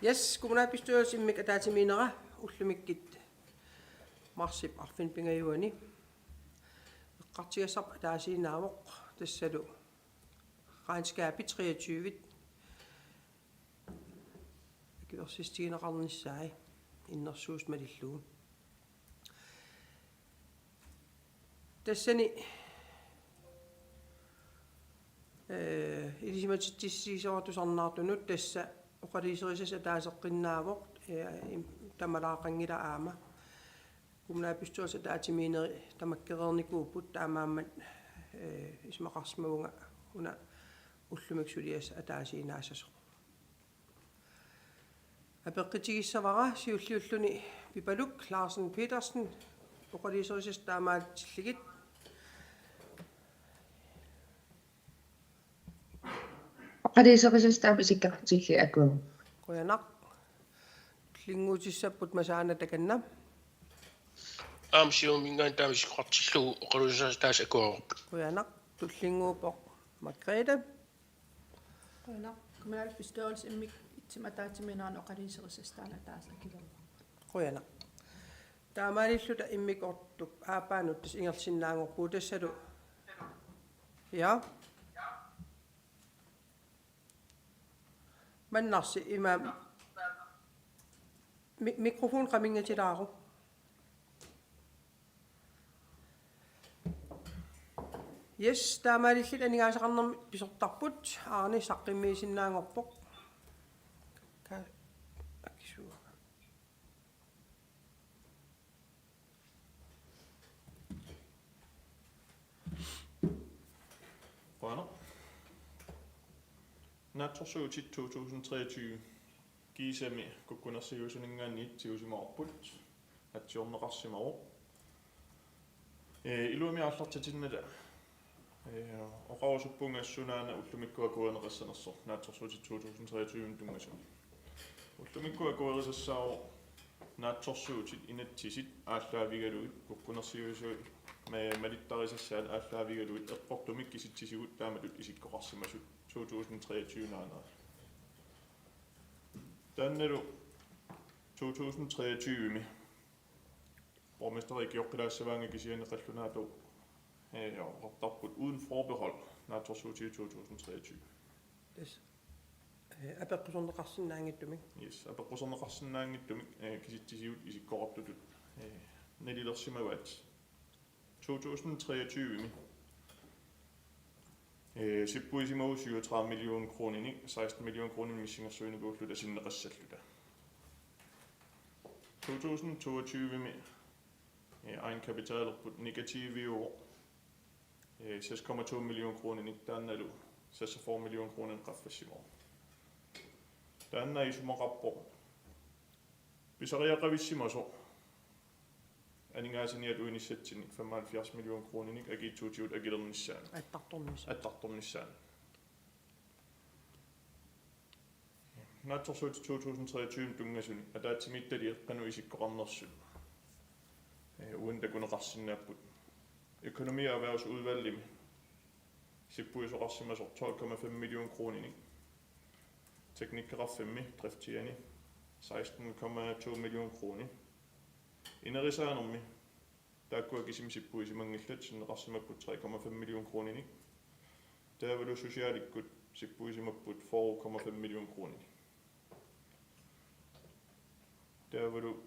Yes, kommunalbestyrelsen ataatimeenera ullumikkit marsip arfin pingajuani. Eqqartigassarp ataasiinaamoq tassalu qaanskaapi 23 akiversistiinaqarnissaai innersuus malilluun. Tassani ilisimatittissiisoratusarnaartunut tassa oqaliiserisas ataaseqqinnaavoq tamalaaqangila aama kommunalbestyrelse ataatimiineri tamakkereernikuupput taamaammat ismaqarsmagunga una ullumiksulias ataasiinaasasoq apeqqitigissavara siulliulluni Pipaluk Larsen Petersen oqaliiserisas taamaatilligit Oqaliiserisas taapasikkaqtilli akuu qoyanaq linguutissaput masaana takanna Amsiumingaan taamisqartillugu oqaluusas taas akuarp. qoyanaq tullinguupoq Margrethe qoyanaq kommunalbestyrelse immik itsimataatimineraan oqaliiserisas taana taas akilorpa qoyanaq taamaalilluta immikortuk aapaanut tas ingersinnaangorpuu tassalu ja mannarsi ima mikrofon qamingatilaaru yes taamaalillit anigaasaqarnermi pisortarput aarni saqqimmiisinnaangorpoq ka akisuuga Rønner. Natsorsuutit 2023 giisami kukkunarsiusuningaanniit tiusimorput atsiorneqarsimaru iluamiaallartatinnala oqarusuppungassunaana ullumikkuakuaneqassanerso natsorsuutit 2023 tungasun ullumikkuakuerisassaaro natsorsuutit inatsisit ааllаавигалуит куккунерсиусуи малиттарисассаат ааllаавигалуит эққортумик киситсисигут тааматут исиккоқарсимасут 2023 наанаа таннеру 2023 ми borgmester Gjorkelaassavaanga kisianeqallunaatu ortarput uden forbehold natsorsuutit 2023 yes apeqqusorneqarsinnaangittumi yes apeqqusorneqarsinnaangittumi kisitsisigut isikkoqartutut nalilersimavat 2023 mi sippuisimagu 37 million kronini 16 million kronin missingersuiniguulluta sinneqassalluta 2022 mi egenkapitalerput negatiiviuor 6,2 million kronini taannalu 6,4 million kronin qaffassimaru taanna isumaqarpo pisariaqavissimaso aningaasiniat uinissatsinnik 75 million kroninik agiitsuutigut agilernissaana attartornissaana natsorsuut 2023 tungasuni ataatimittali eqqanu isikkoqarnersut uantakuneqarsinnaaput økonomi- og erhvervsudvalgimi sippuisoqarsimasor 12,5 million kroninik teknikkerarfimmi driftiani 16,2 million kroni inerisaanummi taakkuakisim sippuisimangillat sinneqarsimapput 3,5 million kroninik taavalu sosiaalikkut sippuisimapput 4,5 million kroninik taavalu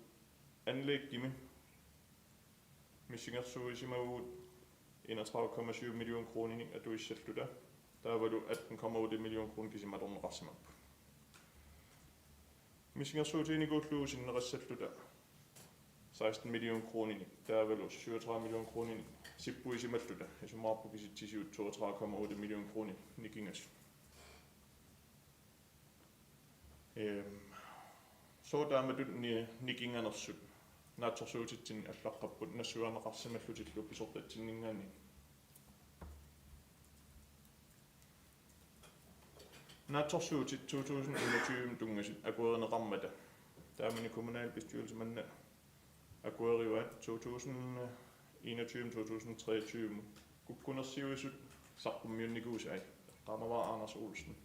anlæggimi missingersuisimavuut 31,7 million kroninik atuissalluta taavalu 18,8 million kronik kisimatorneqarsimappu missingersuutiiniguullugu sinneqassalluta 16 million kroninik taavalu 37 million kronik sippuisimalluta isumaarpu kisitsisiut 32,8 million kronik nikingas sootaamatut nikinganersut naatsorsuutitsin allaqqapput nassuaneqarsimallutillu pisortatsinningaani natsorsuutit 2021 tungasut akuerineqarmata taamani kommunalbestyrelse manna akueriuat 2021-2023 kukkunersiuisut saqqumiunnikuusai qaamavaa Anders Olsen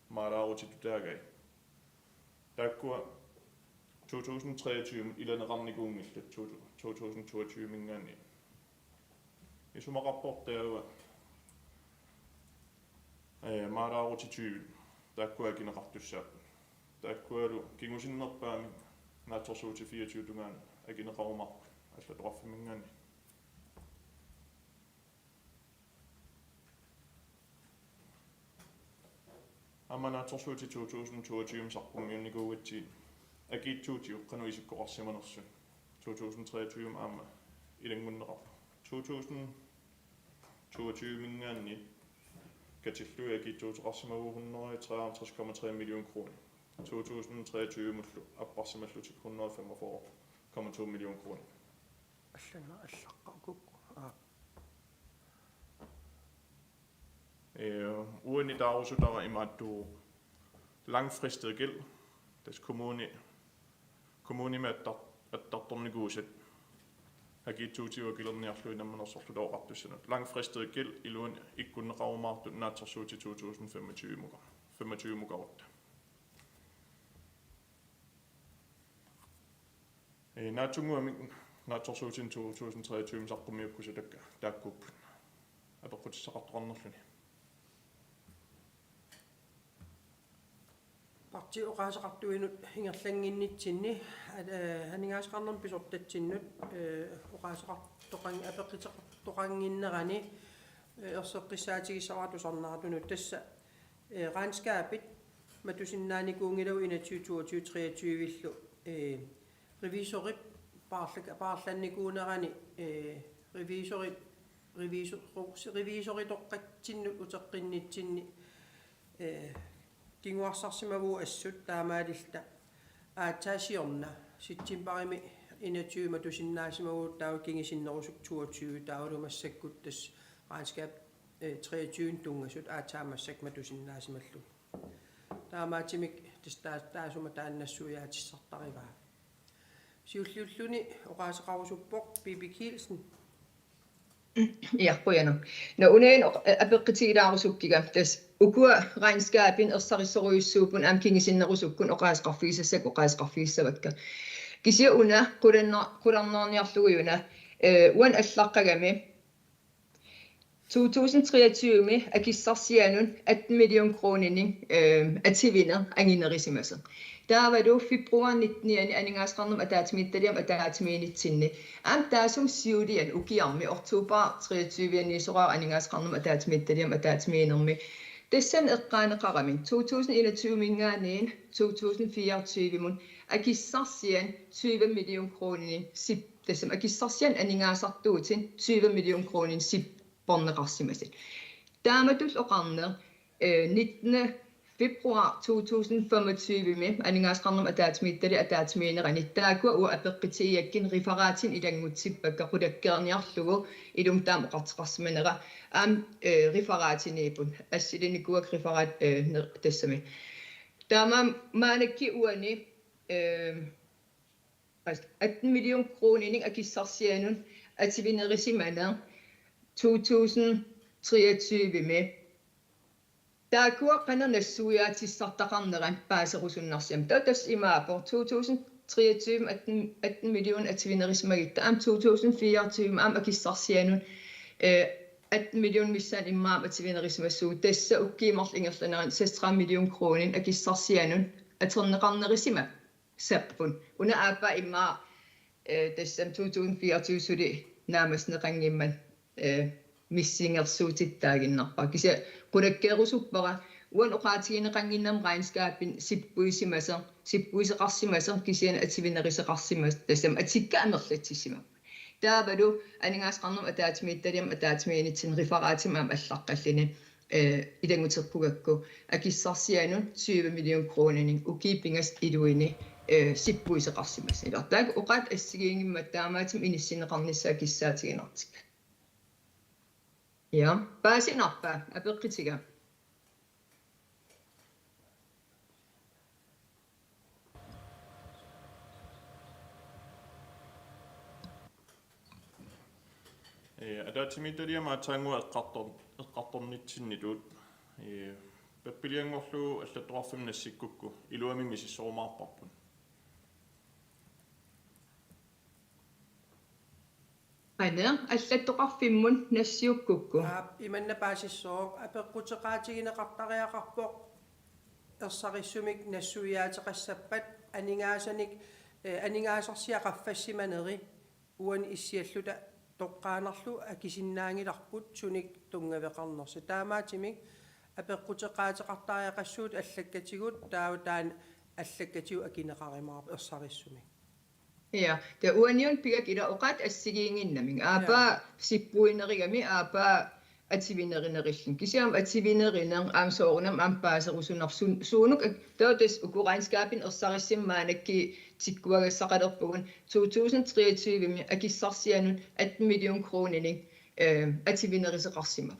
maalaarutitutaagai Taakkua 2023 ilaneqarnikuungillat 2022 mingaani isumaqarportaagua maaraaruti taakkua kineqartussaap taakkualu kingusinnerpaami naatorsuuti 24 tungaan akineqarumarput аллатоқарфимингаани аманааторсуути 2022 сарпуммиунникуугатсиин акиитсуути уққану исиккоқарсиманерсун 2023 аама илангуннеқарпу 2022 мингаанни катиллуи акиитсуутеқарсимагуухуннери 53,3 миллион kroner 2023 муллу аппарсималлутик 145,2 миллион kroner аллана аллаққаркукку ueni taarusutara imaattu langfristet gæld des kommune med attartorniguuset hakiitsuutiwa kilerniarluinammanersorlu tooqartussanut langfristet gæld iluun ikkunneqarumaartu naatsorsuuti 2025 muka 25 mukautta naatsunguamik naatsorsuutin 2023 saqqumiukkusutakka taakkuupput апеққутиссақартоқарнерлүни партиоқаасеқартуинут хингерлангиннитсинни анигаасеқарнерм писортатсиннут оқаасеқартоқан апеққитеқартоқангиннерани ерсеққиссаатигиссаратусарнаратунут тасса ранскаапит матусиннааникуунгилау ина 2022-23 виллу ревисорип паарланникуунерани revisoritoqqatsinnu uteqqinnitinni kinguarsarsimavuu assut taamaalilta aattaasiorna sitsimparimi inatuuma tusinnaasimavuut taavu kingisinnerusuk 22 taavulumassakkut tas regnskab 23 tungasut aattaamassak matusinnaasimallu taamaatimik taasuma taannassuiaatissartarivaa siullulluni oqaaseqarusuppoq Bibi Kielsen Ja, pojana. No uneen apeqqitigilaarusukkiga tas ukua regnskabin ersarissoruissuupun amkingisinnerusukkun oqaasqarfiisassak oqaasqarfiissavakka kisia una qularnerniarluguyuna uan allaqqagami 2023 mi akissarsianun 18 million kronening ativiner anginerissimassa taavadu februarnitniani aningaasqarnum ataatimiittaliam ataatimiinitsinni am taasum siulian ukiarmi oktober 23 sorar aningaasqarnum ataatimiittaliam ataatimiinermi tassan eqqaaneqarami 2021 mingaaniin 2024 mun akissarsian 20 million kronening sip tassam akissarsian aningaasartuutin 20 million kronening sip porneqarsimasit taamatul oqarner 19 februar 2025 med aningaasqarnum ataatimiittali ataatimiinerani taakua ua apeqqitiiakkin rifaraatin ilangutsipakka qudakkeerniarlugu ilum taam oqarteqarsimanera am rifaraatiniipun assilinikuak rifaraat tassami taama maanakki uani 18 million kronening akissarsianun ativinerissimana 2023 med taakua qanernassuiaatissartaqarneran paaserusunnarsiam tatas imaapo 2023 18 million ativinerismagitta am 2024 am akissarsianun 18 million missan immaam ativinerismassuu tassa ukkiimarlingerlaneran 6 million kronin akissarsianun aterneqarnerisima sappun una aapa immaa tassam 2024 suli naamasneqangimman missingersuutittaaginnarpa kisia qulakkeerusuppara uan oqaatigineqanginnam regnskabin sippuiseqarsimaser kisian ativinerisеqarsimas tassam atikka amerlatsissima taavalu aningaasqarnum ataatimiittaliam ataatimiinitsin rifaraatim am allaqqallini ilanguterpugakku akissarsianun 20 million kronening ukiipingas iluini sippuiseqarsimas ilartaak oqaat assigiingimmat taamaatim inissinneqarnissaa kissaatiginertik Ja, pääsinappa, apeqqitiga. ataatimiittaliama taangua eqqartornitsinniluut пеппилиангорлу аллаттоқарфим нассиккукку илуами мисиссоормаарпарпун ана аллаттоқарфиммун нассиуккукку иманна паасиссоо апеққутеқаатигинеқартариақарпоқ ерсарissumik нассуиаатеқассаппат анингаасаник анингаасарсиақаффассиманери уани иссиаллута тоққаанарлу акисиннаангиларпут суник тунгавеқарнерси таамаатимик апеққутеқаатеқартариақассуут аллаккатигут таан аллаккатигу акинеқаримаар ерсарissumik ja der union pigak ida oqat assigiinginnaming aapa sippuinerigami aapa ativinerinarilling kisiam ativinerinerng aamsoorunam aampaaserusunarsun suunuk tootes ukuregnskapin ersarissimmaanakki tikkuagassaqalerpugun 2023 mi akissarsianut 18 million kronening ativineriseqarsima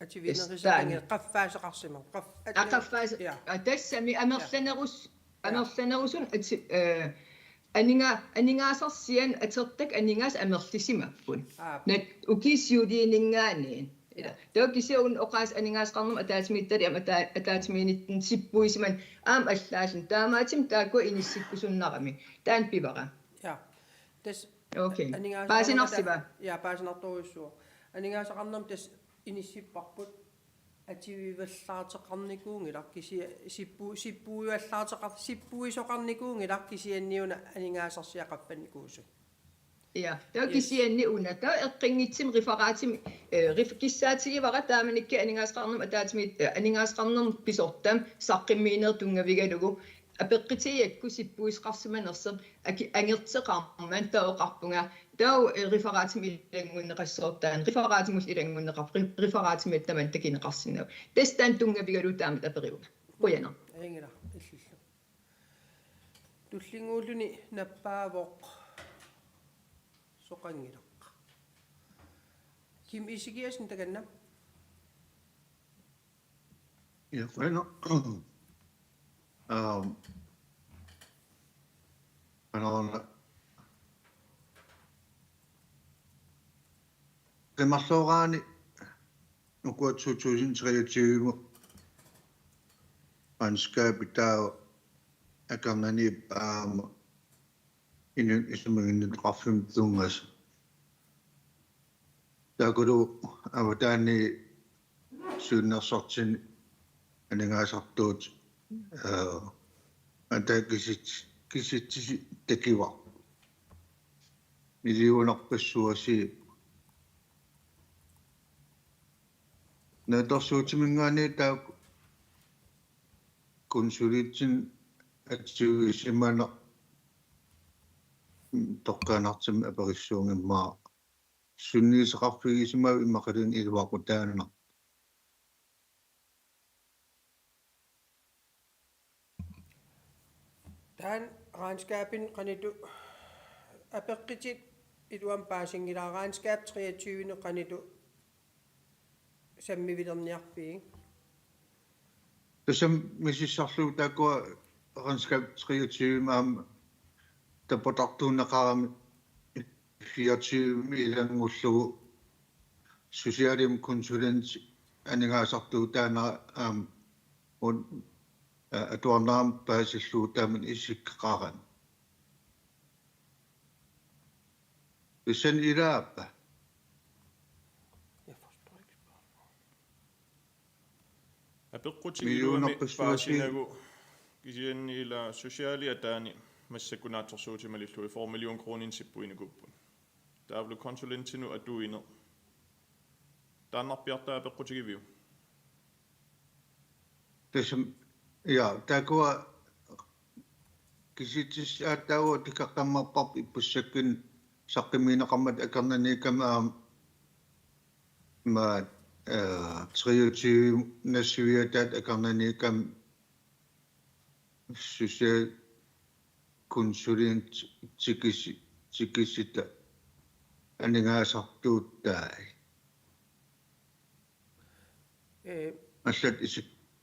ativinerisaqange qaffaaseqarsima aqaffaas tassami amerlanerusun aningaasarsian atertak aningaas amerlisimappun nat ukisiuliiningaaniin tokisiun oqaas aningaasqarnum ataatimiittali ataatimiinitten sippuisiman aam allaalun taamaatim taakku inissikkusunnarami taan pivara ja tas okay paasinarsiva ja paasinartoruissuo aningaasaqarnum tas inissipparput атививаллаартеқарникуунгилар киси сиппуиsoqarnikuungilар кисианниуна анингаасарсиақаффанникуусу ja tokisianni una ta eqqinngitsim rifaraatim kissaatigivara taamanikki aningaasqarnum ataatimiit aningaasqarnum pisortam saqqimmiiner tungavigalugu apeqqitiiakku sippuisqarsimanerser angerteqarman taoqarpunga tau rifaraatim ilangunneqassoortaan rifaraatimul ilangunneqar rifaraatimit takineqarsinau testaan tungavigalu taamat aperiuga qoyana ingila illillu tullinguulluni nappaavoq soqangilaq kim isigiasin taganna ja bueno qimmarluuraani nukuat 2023 anskapitao akamnani inun isumagin qaffim tungas takuru avataani suunnersortin aningaasartuut anta kisitsi takiwa miliunarpassuasi natorsuutimingaani taa konsulitsin atsuisimana toqqaanartim aperissuungimmaa sunniiseqarfigisima immaqalin iluaqutaanana taan regnskabin qanitu apeqqitit iluam paasingilaaraanskab 23 qanitu sammivilerniarpiin tasam misissarlu taakua regnskab 23 maam tapotartuunnaqarami 24 ilangullugu socialim consulent aningaasartuu taana atuarnaam paasilluu taaman issikkaqaran isan ilaappa апеққутигилуами паасинагу кисианни ила сosiaali атаани массакунаатерсуутималиллуи 4 million kronin сиппуинукуппун таавлу консулентину атуине тааннарпиартаа апеққутигивиу tasam ja taakua kisitsis aatauo tikaqqammarparp ippussakkin saqqimiineqarmat akarnanikam ma 23 nassuiataat akarnanikam social consulent tikisita aningaasartuuttai аллат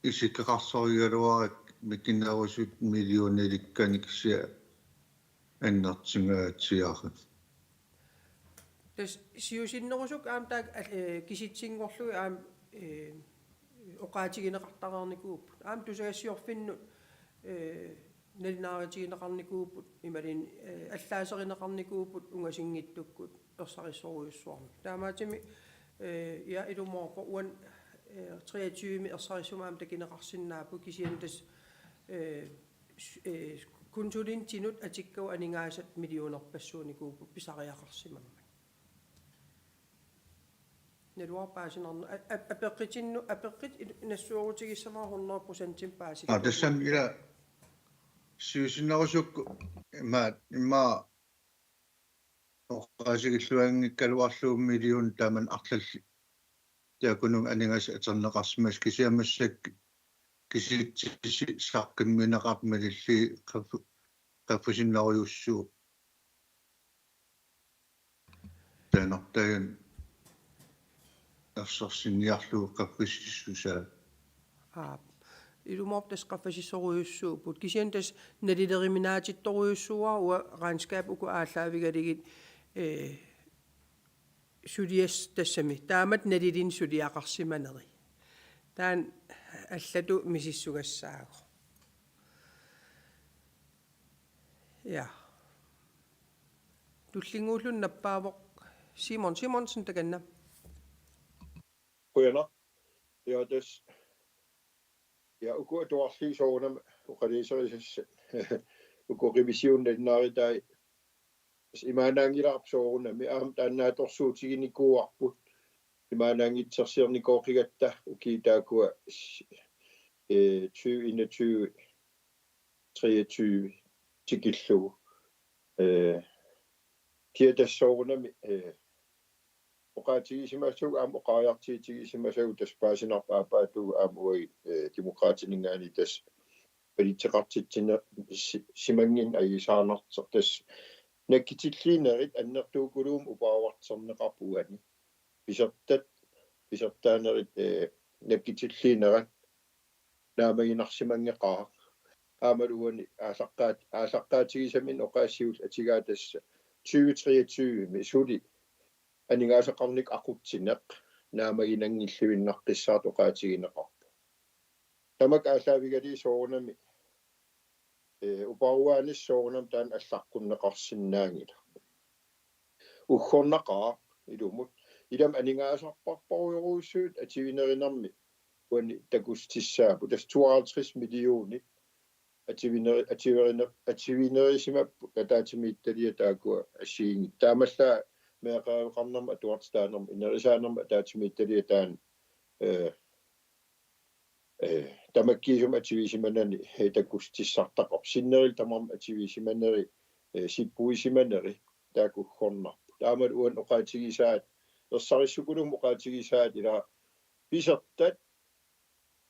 исиккақарсоригалуарак микиннарусут миллиониликканиксиа аннартингаатсиарат tas siusinnerusuk aam taak kisitsingorlui aam oqaatigineqartaqarnikuupput aam tusagassiorfinnut nalinaaritigineqarnikuupput imalin allaaseриneqarnikuupput ungasinngittukkut ersarissoruyussuarmi taamaatimi ja ilumorpo uan 23 ersarissumaam takineqarsinnaappu kisianutas kunsulintinut atikkau aningaasat millionerpassuunikuupput pisariaqarsimamma naluarpaasinarnu apeqqitinnu apeqqit nassuurutigissamaa 100% paasik тассам ила сиусиннерусукку имма оққаасигиллуангиккалуарлуум миллион тааман арлалли таакунун анигас атернеқарсимас кисиамассак киситсиси саққимминеқармалилли qaffusиннаруйуссуу таанартаган арсорсинниарлуу qaffusissусаа ilumortas qaffasissoruyussuuput kisiantas nalileriminaatittoruyussuaa ua regnskab uku aallaavikaligit sulias tassami taamat nalilin suliaqarsimaneri taan allatu misissugassaago ja tullinguullun nappaavoq Simonsen takanna Kujana. Ja, dus. Ja, ook het doorging zo om organisaties ook revisie naar het dus iemand aan hier op zo om dan net toch zo zien niet koop iemand aan iets als er niet koop het ook daar ko 21 23 tikilo kiet zo om oqaatigisimasuug aam oqaariartiitigisimasuug taspaasinarpaappaatu aam ui demokraatiningaani tas paliteqartitsina simangin ayisaanarter tas nakkitilliinerit annertuukuluum upaavarterneqarpuani pisertaanerit nakkitilliinerat naamaginarsimangeqaa aamaluani aasaqqaatigisamin oqaassius atigaa tassa 2023 misuli aningaasaqarnik aqutsineq naamaginangilluinnaqqissaat oqaatigineqarpu tamak aalaavigali soorunami uparuaanis soorunam taan allaqqunneqarsinnaangila uggornaqaa ilumut ilam aningaasarparparuyoruussuut ativinerinarmi uani takustissaapu tas 52 millioni ativinerissimappu tataatimiittalia taakua assiingi taamallaa meaqaaqarnarma atuartitaanarma inerisaanarma ataatimiittaliataan tamakkiisum ativiisimanani takustissartaqor sinneril tamarma ativiisimaneri sippuisimaneri taakuggornarpu taamat uan oqaatigisaat ersarissukulum oqaatigisaat ila pisertat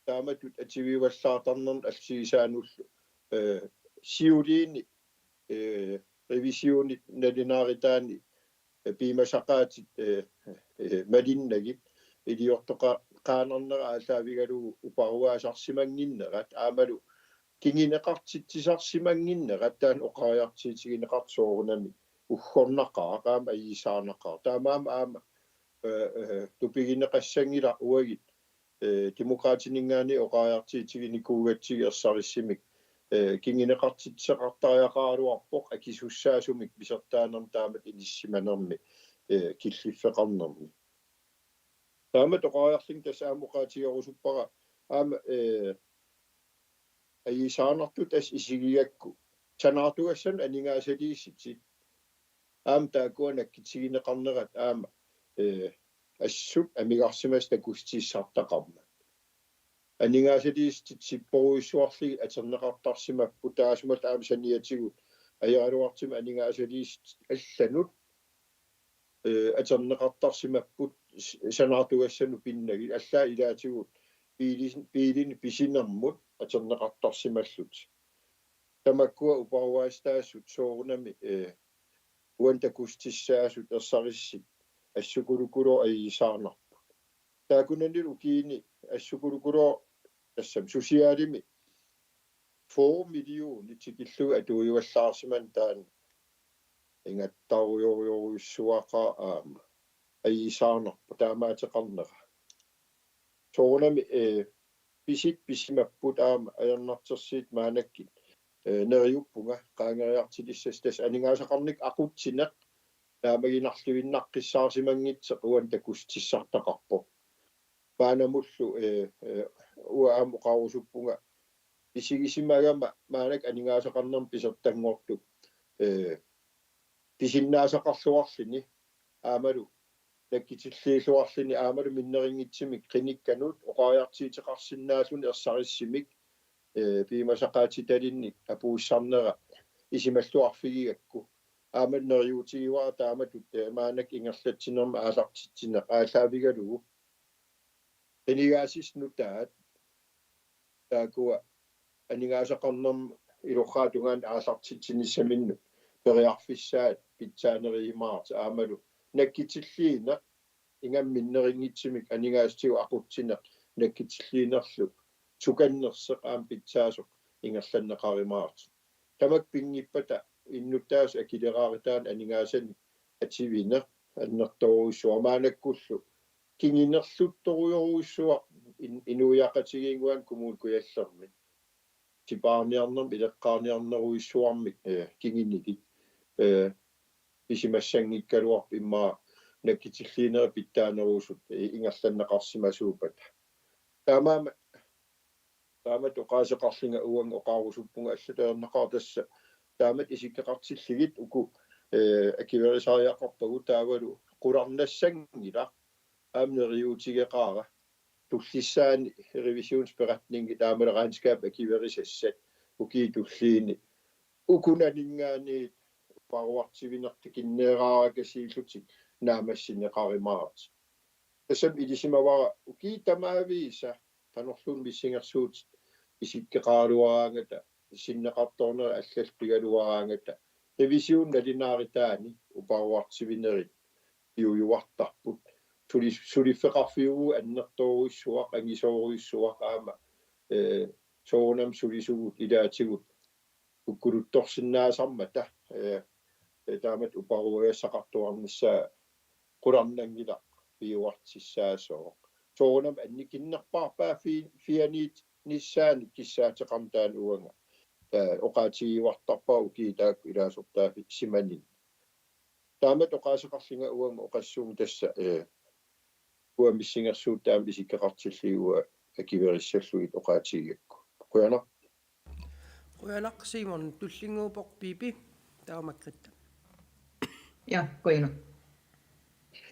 taamatut ativiuallaartarnern allsigisaanullu siuliini revisiunit nalinaaritaani piimasaqaatit malinnagit iliortoqa qaanarnera aalaavigalu uparuaasarsimanginnerat aamalu kingineqartitsisarsimanginnerat taan oqariartiitigineqarsoorunami uggornaqaa qaama ayisaanaqaa taamaama aama tupigineqassangila uagit demokraatiningaani oqariartiitiginikuugatsigi ersarissimik kingineqartitseqartariaqaaluarpoq akisussaasumik pisertaanern taamat inissimanermi killiffeqarnermi taamat oqariarling tasaamoqaatigerusuppara aama ayisaanartut as isigigakku sanaartugassan aningaasaliissitsit aam taakuanakkitigineqarnerat aama assut amigarsimas takustissartaqarma aningaasaliistit sipporuissuarligi aterneqartarsimappu taasumat aam saniatigut ajaraluartima aningaasaliist allanut aterneqartarsimapput sanaartugassanu pinnagi allaa ilaatigut piilini pisinermut aterneqartarsimallut tamakkua uparuaastaassut soorunami uan takustissaassut ersarissit assukulukulo ayisaarnarpu taakunanil ukiini assukulukulo tassam susiaalimi 4 million tikillu atuujuallaarsiman taan ingattarujoruissuaqa aama ayisaarnarpu taamaateqarnera soonami pisit pisimapput aama ajarnartersiit maanakkit neriuppunga qaangeriartilissas tas aningaasaqarnik aqutsineq naamaginarluinnaqqissaarsimangitseq uan takustissartaqarpo paanamullu uaam oqarusuppunga pisigisimagama maanak aningaasaqarnerm pisertanngortu pisinnaasaqarluarlini aamalu nakkitillиилluарлини аамалу миннерингитсимик қиникканут оқариартиитеқарсиннаасуни ерсарисsimик пимасақаатиталинник апууссарнера исималлуарфигигакку ааманнериутигивара тааматут маанак ингерлатсинерма аалартитсинеқ аалаавигалугу қинигаасиснутаат таакуа анигаасақарнерм илорраатунгаан аалартитсиниссаминну периарфиссаат питсаанериимаарт аамалу наккитиллиина ингамминнерингитсимик анигаастигу aqutsineq наккитиллиинерлу суканнерсеq аам питсаасоq ингерланнеqarimaart тамак пингиппата иннуттаас акилерааритаан анигаасани ативине аннерторуиссуа маанаккуллу кингинерлутторуйоруиссуа инуяqатигингуан кумуукуяллерми типаарниарнерм илеққарниарнеруиссуармик кингинники исимассангиккалуарп иммаа наккитиллиинера питтаанерусут ингерланнеқарсимасуупат таамат оқаасеқарлинга уан оқаарусуппунга аллатаернеқартасса таамат исиккеқартиллигит уку акиверисариақарпагу таавалу qulарнассангила аамнериутигеқаара туллиссаани ревисиунсператнинги таамалераанскаап акиверисассат уки туллиини укунанингаани паруартивинерти киннеерааракасииллутик наамассинеқаримаарат тасам илисимавара уки тамаавииса танорлуун миссингерсуут исиккеқаалуараангата синнеқарторнера аллалпигалуараангата ревисиун налинааритаани упаруартивинери ююартарпут сулиффеқарфиугу аннерторуиссуақ ангисооруиссуақ аама соонам сулисугут илаатигут уккулутторсиннаасармата таамат упаруяссақартуарнissaа qulарнангила пиуартиссаасоо соонам анникиннерпаарпаа фианиит ниссаани киссаатеқарнтаан уанга оқаатигивартарпаа укиитаак илаасортаафи симанин таамат оқаасеқарлинга уанга оқассуум тасса уамиссингерсуут таам исиккеқартиллигуа акивериссаллуит оқаатигиакку Quyanaq Simon tullingууpoq piipi taamakritta. Ja, Grønner.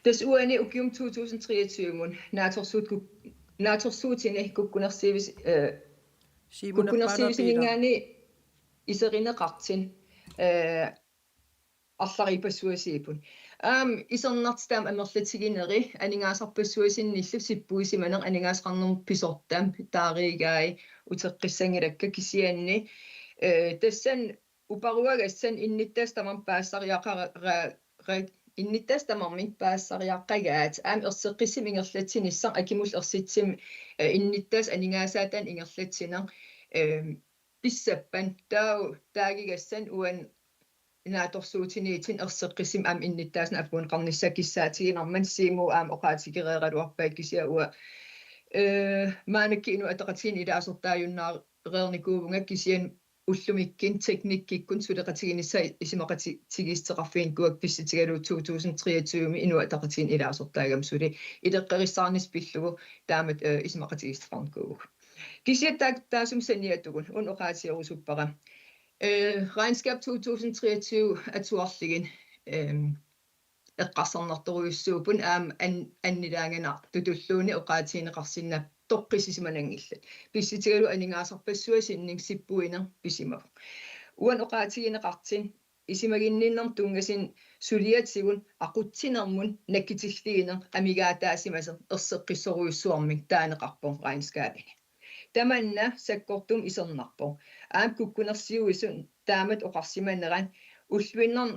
Das uani ukium 2023 naatorsuutine kukkunersiivis Simon kukkunersiivisinningaani iserineqartin арларипассуасиипун исернартаам амерлатигинери анигаасарпассуасинниллу сиппуисиманер анигаасқарнерм писортаам тааригай утеққиссангилакка кисианни тассан упаруагассан инниттаастамар паассариақара инниттаастамармин паассариаққагаат ерсеққиссим ингерлатсиниссар акимул ерситсим инниттаас анигаасаатаан ингерлатсинер писсаппан таагигассан уан нааторсуутиниитин ерсеққисим аам инниттаасна аппуун қарниссакиссаатигинарман симу аам оқаатигереералуарпаа кисиа уа маанакки ину атеқатигин илаасортааюннаареерникуувнга кисиан уллумиккин техниккиккун сулеқатигинисса исимақатигиистеқарфиин куак писситигалу 2023 ину атеқатигин илаасортаагам сули илеққериссаарнис пиллугу таамат исимақатигиистеқарникууг кисиаттаак таасум саниатугун ун оқаатиерусуппара regnskab 2023 atuarligin eqqarsornertoruissuupun aam annilaangana tutulluuni oqaatiineqarsinna toqqisisimanangillat pissitigalu aningaasarpassuasinning sippuiner pisimav uan oqaatiineqartin isimaginninnerm tungasin suliatsigun aqutsinermun nakkitilliiner amigaataasimaser erseqqissoruissuarmik taaneqarpon regnskabini tamanna sakkortum isernarpo aam kukkunersiuisun taamat oqarsimaneran ulluinnerm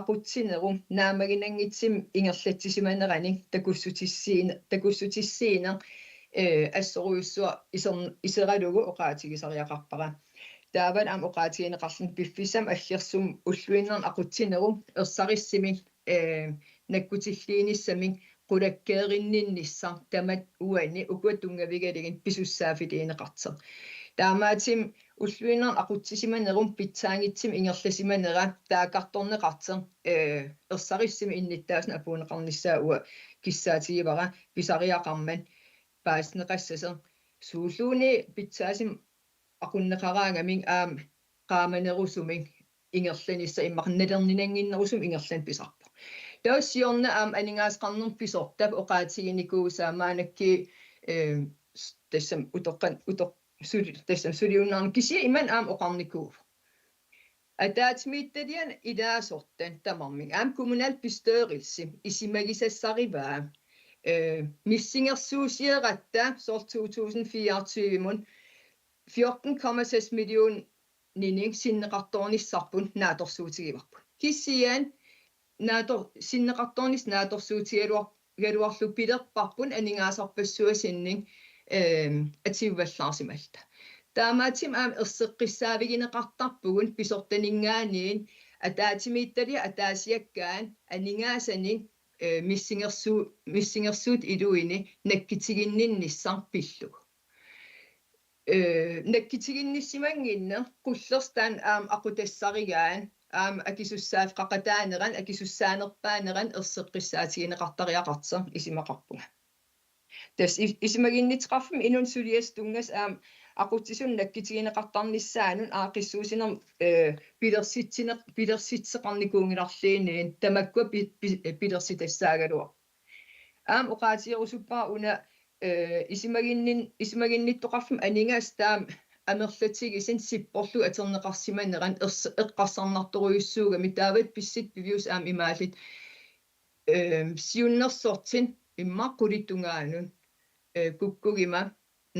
aqutsinerum naamaginangitsim ingerlatsisimanerani takussutissiiner assoruissua iseralugu oqaatigisariaqarpara taavan aam oqaatigineqarlun piffissam alliersum ulluinnerm aqutsinerum ersarissimi nakkutilliinissaming qulakkeerinninnissar tamat uani ukuatungavigaligen pisussaafidiineqarter taamaatim уллуинаар aqutsisimанерум питсаангитсим ингерласиманера таакарторнеқартер ерсариссими инниттаасна апуунеқарниссаа уа киссаатигивара писариақарман пааснеқассасер суулууни питсаасим aqunneqaraangaming aam qaamanerusuming ингерланисса иммарналернинангиннерусум ингерлан писарпо тассиорна аам анигаасқарнер писортап оqaатигиникуусаамаанакки тассам утоққан тассам сулиуннаарни кисия иман аам оқарникуу атаатмиитталиан илаасортан тамармин аам коммунал пистеерилси исимагисассариваа миссингерсуусиератта соор 2024 14,6 million ниник синнеқарторнissarpun нааторсуутигиварпут киссиан наатор синнеқарторнис нааторсуутигалуарлу пилерпарпун анигаасарпассуасиннин ативваллаарсималта таамаатим аам ерсеққиссаавигинеқартарпугун писортанингаанин атаатимииттали атаасиаккаан анигаасанин миссингерсуут илуини наккитигинниннissar пиллуг наккитигинниссимангинне qullerсtaan аам aqutassarigaan аам акисуссаав qaqataanеран акисуссаанерпаанеран ерсеққиссаатигинеқартариақартер исимақарпунга тас исимагиннитеқарфим инун сулиас тунгас аам aquttisun наккитигинеқартарнissaanun аақиссуусинер пилерситсеқарникуунгиларлиинин тамаккуа пилерситассаагалуа аам оqaатиерусуппаа уна исимагинниттоқарфим анингаас таам амерлатигисин сиппорлу атернеқарсиманеран эққарсарнарторуйуссуугами таават писсит пивиус аам имаалит сиуннерсортин иммаққулиттунгаанун куккугима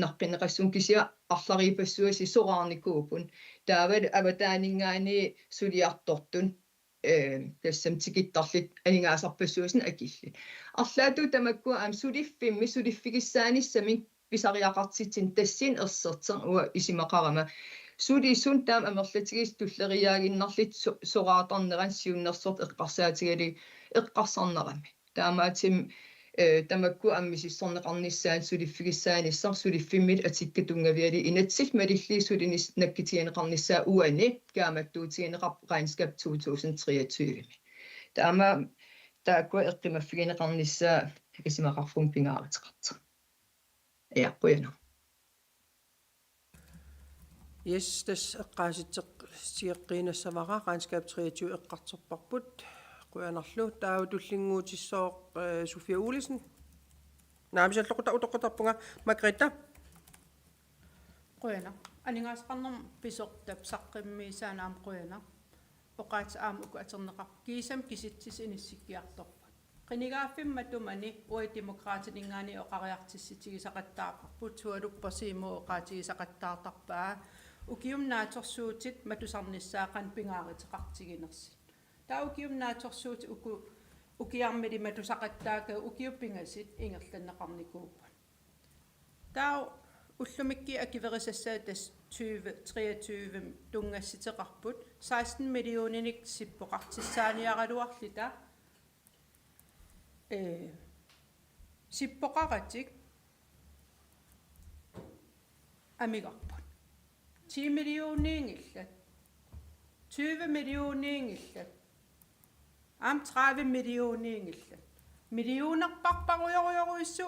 нарқинеқассун кисиа арлариипассуаси сораарникуупун таават аватаанингаани сулиартортун тассам тикиттарлит анигаасарпассуусин акилли арлаату тамаккуа аам сулиффигиссааниссами писариақартитсин тассин ерсертер уа исимақарама сулисун таам амерлатигис туллериаагиннарлит сорааторнеран сиуннерсорт эққарсаатигали эққарсарнерами таамаатим тамакку аммисиссорнеқарниссаан сулиффигиссааниссар сулиффиммит атиккатунгавиали инатсил малилли сулинис наккитианеқарниссаа уани кааматтуутигинеқар regnskab 2023 таама тааккуа эққимаффигинеқарниссаа исимақарфун пингааратеқарта яққуяна yes tas eqqaasitteq siеққинассавара regnskab 23 eqqartorparput quyanarlu taavu tullinguutissooq Sofia Olesen naamisalloquta utoqqatarpunga Margrethe Qujana aningaasqarnerm pisortap saqqimmiisaanaam qujana oqaats aam uku aterneqar kiisam kisitsis inissikkiartorpat qinigaaffimmatumani ui demokraatiningaani oqariartissitigisaqattaarparput sualuppersiimu oqaatigisaqattaartarpaa ukiumnaatorsuutit matusarnissaaqan pingaariteqartiginersi taukiumnaatorsuut ukiarmili matusaqattaaka ukiuppingasit ingerlanneqarnikuuppan tau ullumikki akiverisassaa tas 2023 tungassiteqarput 16 milliooninik sippoqartissaaniaraluarlita sippoqaratik amigarput 10 millioniingillat 20 millioniingillat am 30 millioniingillat millionerparparujoruissu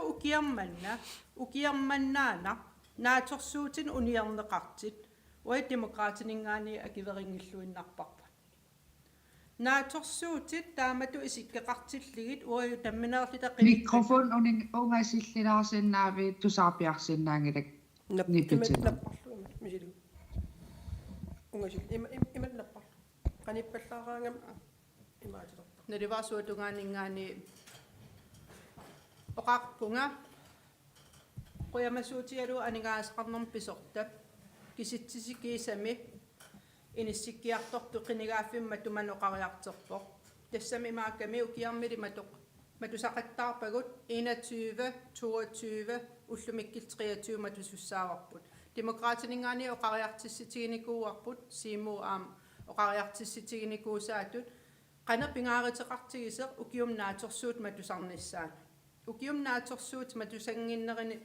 ukiarmannaana naatorsuutin uniarneqartit ui demokraatiningaani akiverinngilluinnarparpa naatorsuutit taamatu isikkeqartilligit ui tammineerlita mikrofon ungasillilaarsinnaavi tusaarpiarsinnaangilak nippitina misilu ungasil imalnapparlu qanippallaraangam imaatitor nalivasuutungaanningaani oqarpunga quyamasuutialu aningaasqarnerm pisortap kisitsisikiisami inissikkiartortu qinigaaffimma tumanoqariarterpoq tassami imaakkami ukiarmili matusaqattaarpagut 21 22 ullumikkil 23 matusussaavarput demokraatiningaani oqariartissitiginikuuarput siimu aam oqariartissitiginikuusaatut qana pingaariteqartigiseq ukiumnaatorsuut matusarnissaana ukium naatorsuut matusangиннерини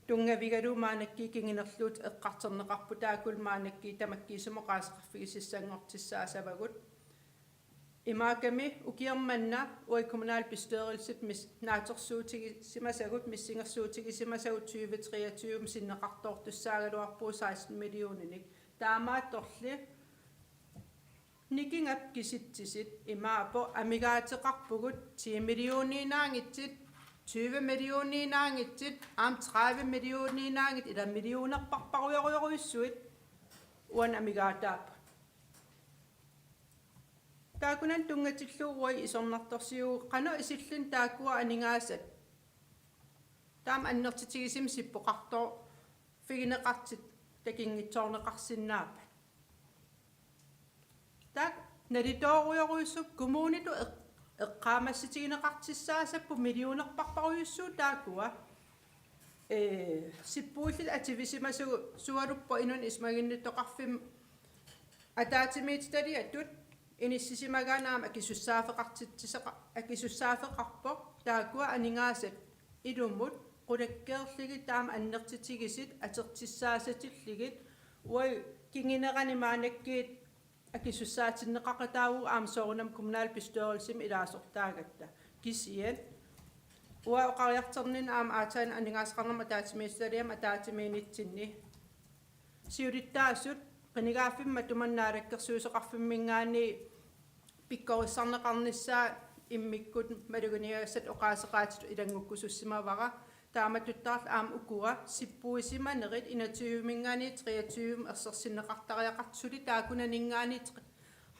tungavigalumaanakki kinginerluut eqqarterneqarpu taakulmaanakki tamakkiisumoqaasqarfigisissanngortissaasabagut imaakami ukiarmanna ui kommunalbestørelset mis naatorsuutigissimasagut missingersuutigissimasagut 2023 sinneqartoortussaagaluarpuu 16 millioninik taamaattorli nikingap kisitsisit imaapo amigaateqarpugut 10 millioniinaangitsit 20 millioniinaangitsit 30 millioniinaangit ila millionerparparuyoruyoruissuit uan amigaataappa taakunan tungatilluuruai isornartorsiu qano isillun taakkua aningaasat taam annertitigisim sippoqartor figineqartit takingitsoorneqarsinnaapa tak nalitoruyoruissup kommunitu eqqaamassitigineqartissaasappu millionerparparuyussuu taakkua sippuullit ativisimasugu sualuppo inun ismaginnittoqarfim ataatimiitaliatut inissisimagaanaam akisussaaфеқарпо тааkkua aningaasat ilumut qulakkeerligi taam annertitigisit atertissaasatilligit uai kingineqanimaanakkiit akisussaatinneqaqataavu aamsoorunam kommunalbestørelsim ilaasortaagatta kisien ua oqariarternin aam aataan aningaasqarnerma taatimiissaliam ataatimiinitsinni siulittaassut qinigaaffimma tumannaalakkersuuseqarfimmingaani pikkorissarneqarnissaa immikkut maluguniassat oqaaseqaatitu ilangukkusussimavara taamatuttarl aam ukua sippuisimanerit inatuumingaani 23 ersersinneqartariaqartsuli taakunaningaani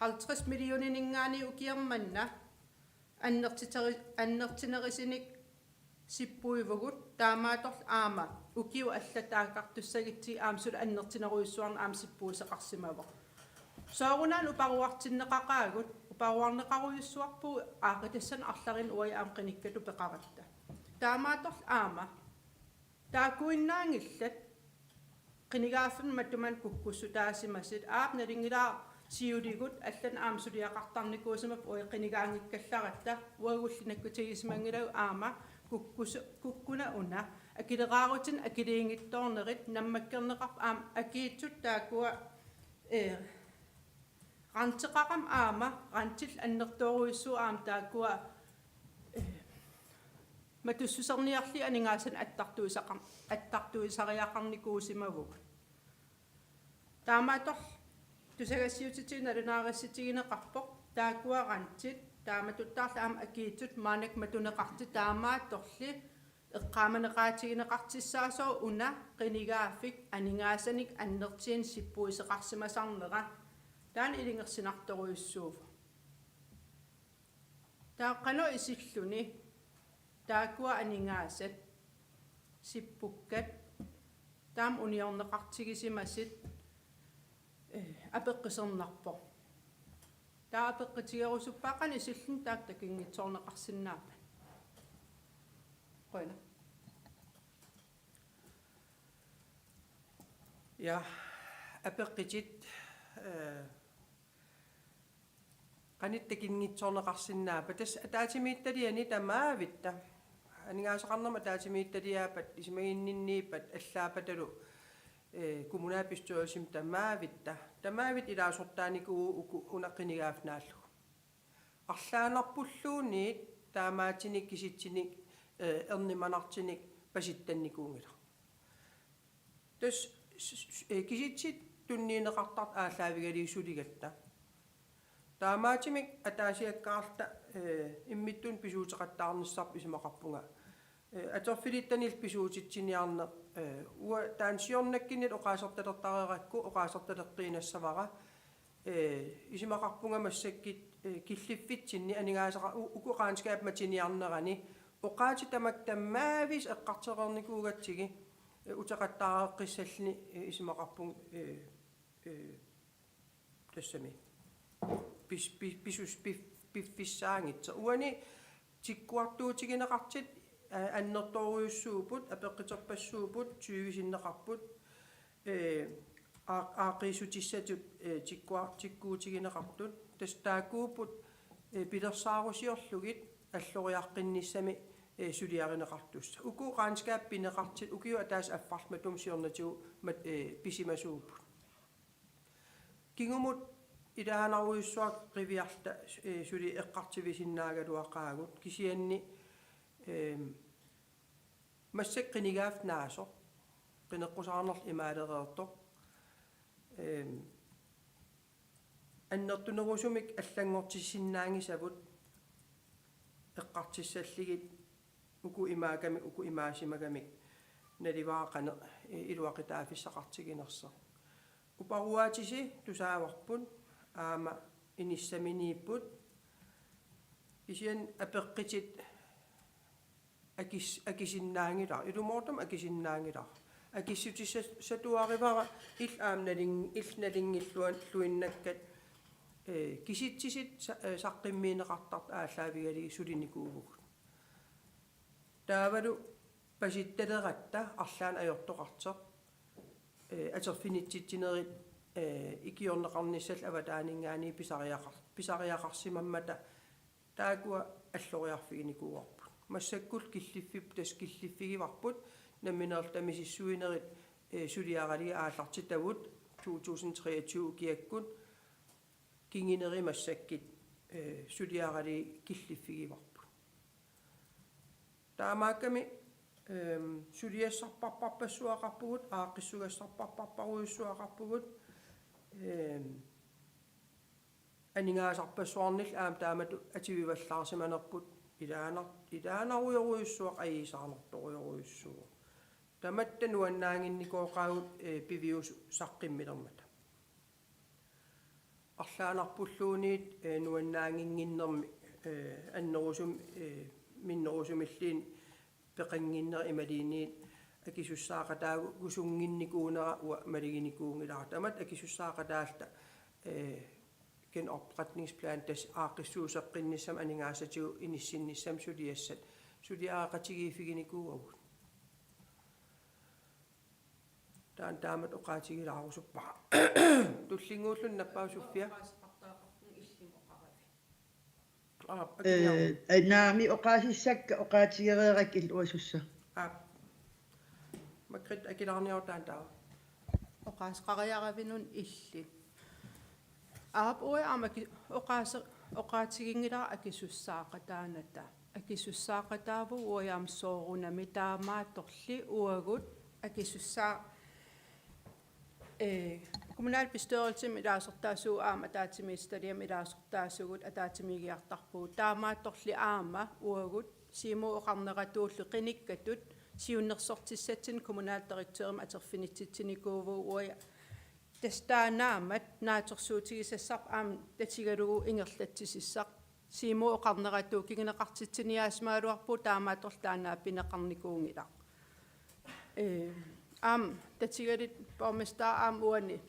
50 millioniningaani ukiarmanna annertinerisinik sippuivugut taamaatorl aama ukiu allataaqartussagitsi aamsul annertineruissuarna aam sippuuseqarsimavo soorunaan uparuartinneqaqaagut uparuarneqaruyussuarpu aaqatassan arlarin uai aam qinikkatu peqaratta taamaatorl aama taakuinnaangillat qinigaaffin matuman kukkussu taasimasit aap nalingilaa siuligut allan aamsuliaqartarnikuusimap ui qinigaangikkallaratta uagullinakkutigisimangilagu aama kukkuna una akileqaarutin akiliingittoornerit nammakkerneqarp aam akiitsut taakkua ranteqaqam aama rantil annertooruissuu aam taakkua matussuserniarli aningaasan attartuisariaqarnikuusimavuk taamaatorl tusagassiutitiin alunaariсситигинеқарпоқ тааkkua rantit taamatuttarla aam akiitsut maanak matuneqarti taamaattorli eqqaamanеqaatiginеqartissaasoo una qinigaaffik aningaasanik annertiin sippuiseqarsimasarnera taan ilingersinartoruissuuva taaqqano isilluni taakkua aningaasat sippukkat taam uniorneqartigisimasit apeqqisernarpo taa apeqqitigerusuppaaqan isillun taak takingitsoorneqarsinnaapa qoina ja apeqqitit qanittakinnitsoorneqarsinnaapa tas ataatimiittaliani tamaavitta aningaasaqarnerma taatimiittaliaapat ismaginninniipat allаапаталу kommunalbestørelsim tamaavit ilaasortaaniku unaqqinigaafnaallu арлаанарпуллуунниит таамаатиник киситсиник эрниманартиник паситтанникуунгила тас киситсит тунниинеқартарт ааллаавигалиисулигатта таамаатимик атаасиаккаарта иммиттун писуутеқаттаарниссарп исимақарпунга атерфилиттанил писуутитсиниарне уа таансиорнаккинит оқаасерталертарееракку оқаасерталеққиинассавара исимақарпунга массаккит киллиффитсинни анигааsaqa укуqaanskaap матиниарнерани оқаати тамак таммаавис эққартерерникуугатсиги утеқаттаареққиссаллини исимақарпун тассами писус пиффиссаангитса уани тиккуартуутигинеқартит аннерторуйуссуупут апеққитерпассуупут 20 синнеқарпут аақисутиссатут тиккуутигинеқартут тастаакуупут пилерсаарусиорлугит аллориаққинниссами suliarineqartussa uku qaanskaap pineqartit ukiu ataas affarmatum siornatiu pisimasuupput kingumut ilaanaruissuaq qiviarta suli eqqartivisinnaagaluaqaagut kisianni массаккинигаав наасо qinеққусаарнерл имаалереерто аннертунерусумик аллангортиссиннаангисавут эққартиссаллигит уку имаагами уку имаасимагамик наливаақане илуақитаафиссақартигинерсо упаруаатиси тусааварпут аама иниссаминииппут исиан апеққитит акисиннаангилар илумоортам акисиннаангилар акиссутисса сатуаривара ил налингиллуан луиннаккат киситсисит саққиммиинеқартарт ааллаавигалиги сулиникуугук таавалу паситталератта арлаан ajortoqarteq атерфинитситсинерит икиорнеқарниссал аватаанингаани писариақарсимаммата таакуа аллориарфигиникууарпут массаккул киллиффип тас киллиффигиварпут наминерлтамисиссуинерит сулиаралига ааллартитавут 2023 киаккут кингинери массаккит сулиарали киллиффигиварпут таамаакками сулиассарпарпарпассуақарпугут ааққиссугассарпарпарпаруйуссуақарпугут анингаасарпассуарнил аам таамату атививаллаарсиманерпут илаанаруйоруйуссуақ аисаарнерторуйоруйуссуу таматта нуаннаангинникооqaagut пивиус саққиммилермата арлаанарпуллуунит нуаннаангингиннерми аннерусум миннерусумиллиин пеқангиннер ималиниит акисуссаақатаагу гусунгинникуунера уа малигиникуунгилара тамат акисуссаақатаалта кен opretningsplan tas aaqissuuseqqinissam aningaasatigu inissinissam suliassat suliaaqatigiifiginikuugut taan taamat oqaatigilaarusuppa tullinguullun nappaasuffia naami oqaasissakka oqaatigereerak illuasussa makrit akilarniortaan taa oqaasqariaravinun illi аапуи оqaатигингилара акисуссаақатааната акисуссаақатааву уяам соорунами таамаатторли уагут акисуссаа kommunalbestyrelsen илаасертаасуу аама таатимисталиам илаасертаасугут атаатимигиартарпуу таамаатторли аама уагут симу оқарнератуулли қиниккатут сиуннерсортиссатсин kommunaldirektørum атерфинитситсиникууву уя тастаанаамат наатерсуутигисассарп аам татигалугу ингерлатсисиссақ симу оқарнератуу кигинеқартитсиниаасмаалуарпу таамааторлаанаа пинеқарникуунгила аам татигалит порместаа аам уани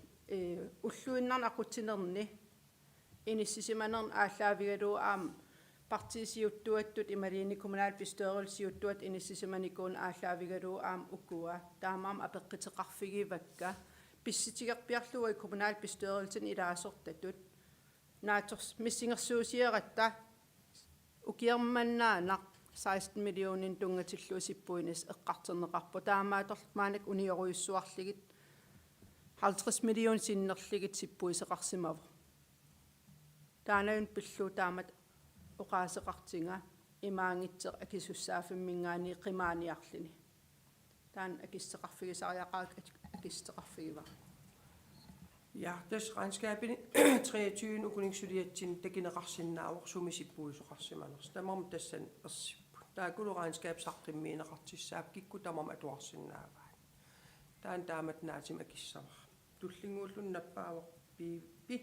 уллуиннарна ақутсинерни иниссисиманерн ааллаавигалуу аам партисиуттуаттут ималиини kommunalbestyrelsesiuttуат иниссисиманикуун ааллаавигалуу аам уккуа таамаам апеққитеқарфигивакка писситигерпиарлуи kommunalbestyrelsen илаасортатут нааторс миссингерсуусиератта укиерманнаанақ 16 миллионин тунгатиллуусиппуинис эққартернеқарпу таамааторл маанак униоруйуссуарлигит 50 миллион синнерлигит сиппуисеқарсимав таанаюн пиллуу таамат оқаасеқартинга имаангитсеқ акисуссаафиммингаани қимааниарлини таан акиссеқарфигисариақаак акиссеқарфигива ja tas regnskabini 23 ukuningsuliatsin takineqarsinnaavor sumisippuisoqarsimaners tamam tassan ersippu taakulu regnskabsaqqimmiineqartissaap kikku tamam atuarsinnaavaa taan taamat naatim akissavar tullinguullun nappaavor piippi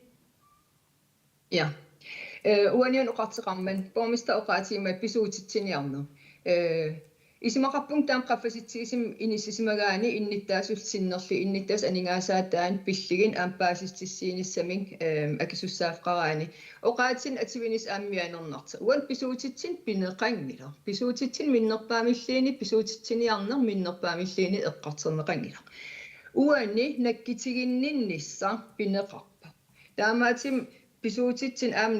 ja uanian oqarteqarman pormista oqaatiima pisuutitsiниarnu Isimaqarpung taam qaffasitsiisim inissisimagaani innittaasulsinnerli innittaas aningaasaataan pilligin aampaasistissiinissaming akisussaaffqaraani oqaatsin ativinis aammianernerta uan pisuutitsin pineqangila pisuutitsin minnerpaamilliini pisuutitsiniarner minnerpaamilliini eqqarterneqangila uani nakkitiginninnissa pineqarpa taamaatim pisuutitsin aam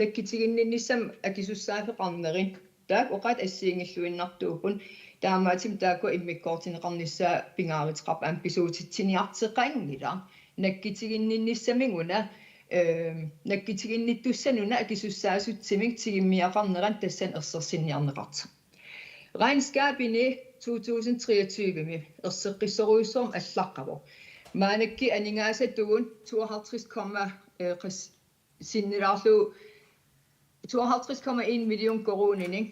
nakkitiginninnissam akisussaaffeqarnerin таак оқат ассиингиллуиннартуупун таамаатим таакку иммиккоортинеқарнissaа пингааritеқарп аам писуутитсиниартеқангила наккитигиннинниссамигуна наккитигинниттуссануна акисуссаасутсимик тигиммиақарнеран тассан ерсерсинниарнеқарта regnskabini 2023 ерсеққиссоруйссуум аллаққаво маанакки анигаасаттугун 52,1 синнилаарлу 52,1 million koroninning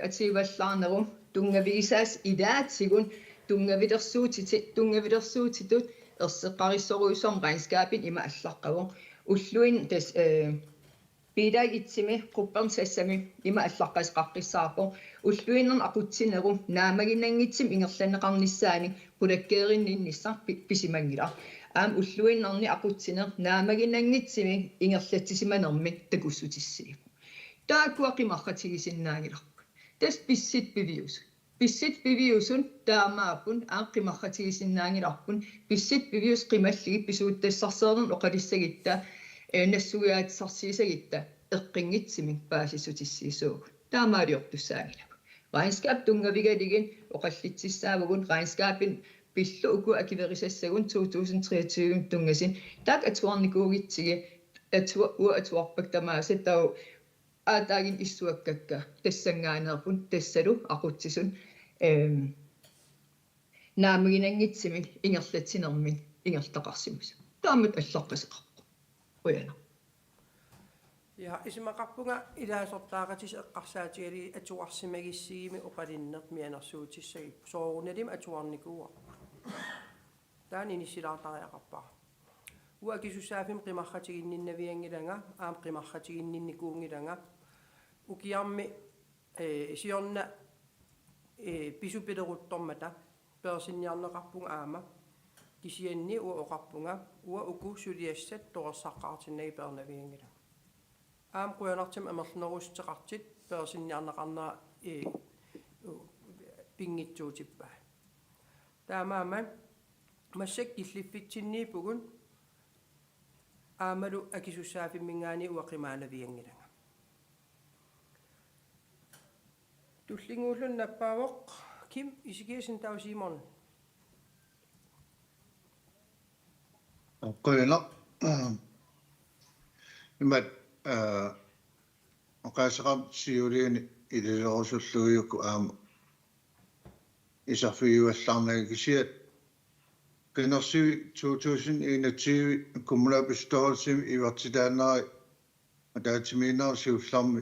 ативаллаарнеру тунгавигисаас илаатсигун тунгавидерсуутитут ерсеққариссоруйссуум regnskabin има аллаққаво уллуин тас биdag itsimi qupperm sassami ima allaqasqaqqissaarpo ulluinnerm aqutsinneru naamaginnangitsim ingerlaneqarnissaani qulakkeerinninnissa pisimangila aam ulluinnerni aqutsiner naamaginnangitsimi ingerlatsisimanermi takussutissii taakkuaqimarratigisinnaangilarpu tas pissit biviusun taamaapun aaqqimarratigisinnaangilarpun pissit bivius qimalligi pisuuttassarseernerm oqalissagitta нассуяатсарсиисагитта эққингитсимик паасиссутиссиисууг таамаалиортуссаагилак regnskab тунгавигалигин оқаллитсиссаавгун regnskabin пиллу уку акиверисассагун 2023 тунгасин так атуарникуугитсиги атуарпак тамааса тау аатаагин иссуаккакка тассангааneerpun тассалу aqutsisун наамагинангитсимик ингерлатсинермин ингертақарсимус таамат аллаққасеқар Ja isimaqarpunga ilaasortaaqatis eqqarsaatigali atuarsimagissигими oqalinneq mianersuutissagi soorunalim atuarnikuuar taani nissilaartariaqarpaa uakisusaafim qimarratiginninnaviangilanga aam qimarratiginninnikuungilanga ukiarmi siorna pisupileruttormata persinniarneqarpunga aama kisianni oqarpunga uku suliassat toqersaqqaartinnagi pernaviangila aam quyanartim amerlunerusteqartit persinniarneqarnera pingitsuutippaa taamaaman масsak киллиффитсинниипугун аамалу акисуссаафиммингаани уақимаанавиангилага туллингууллун наппаавоқ ким исигиасин таусиморн qoyna imat oqaasaqam siuliini ililorsullugiukku aama isarfiuallarnagi kisiat qinnersivi 2021 kommunalbestyrelsen ivartitaanneri ataatimiineri siullarmi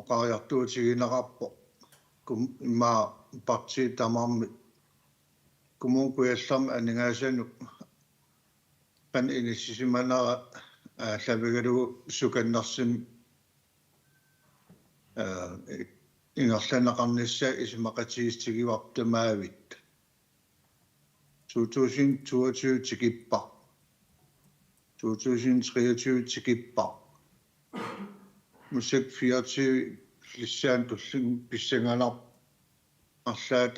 oqariartuutiginerarpo immaa parti tamarmi kommunkuiallarmi aningaasanu pan inissisimanera llavaгаlugu sukannersim ingerlaneqarnissa isimaqatigistigivartamaavit 2022 tikippa 2023 tikippa musik 24 lissaan tullin pissangalar arlaat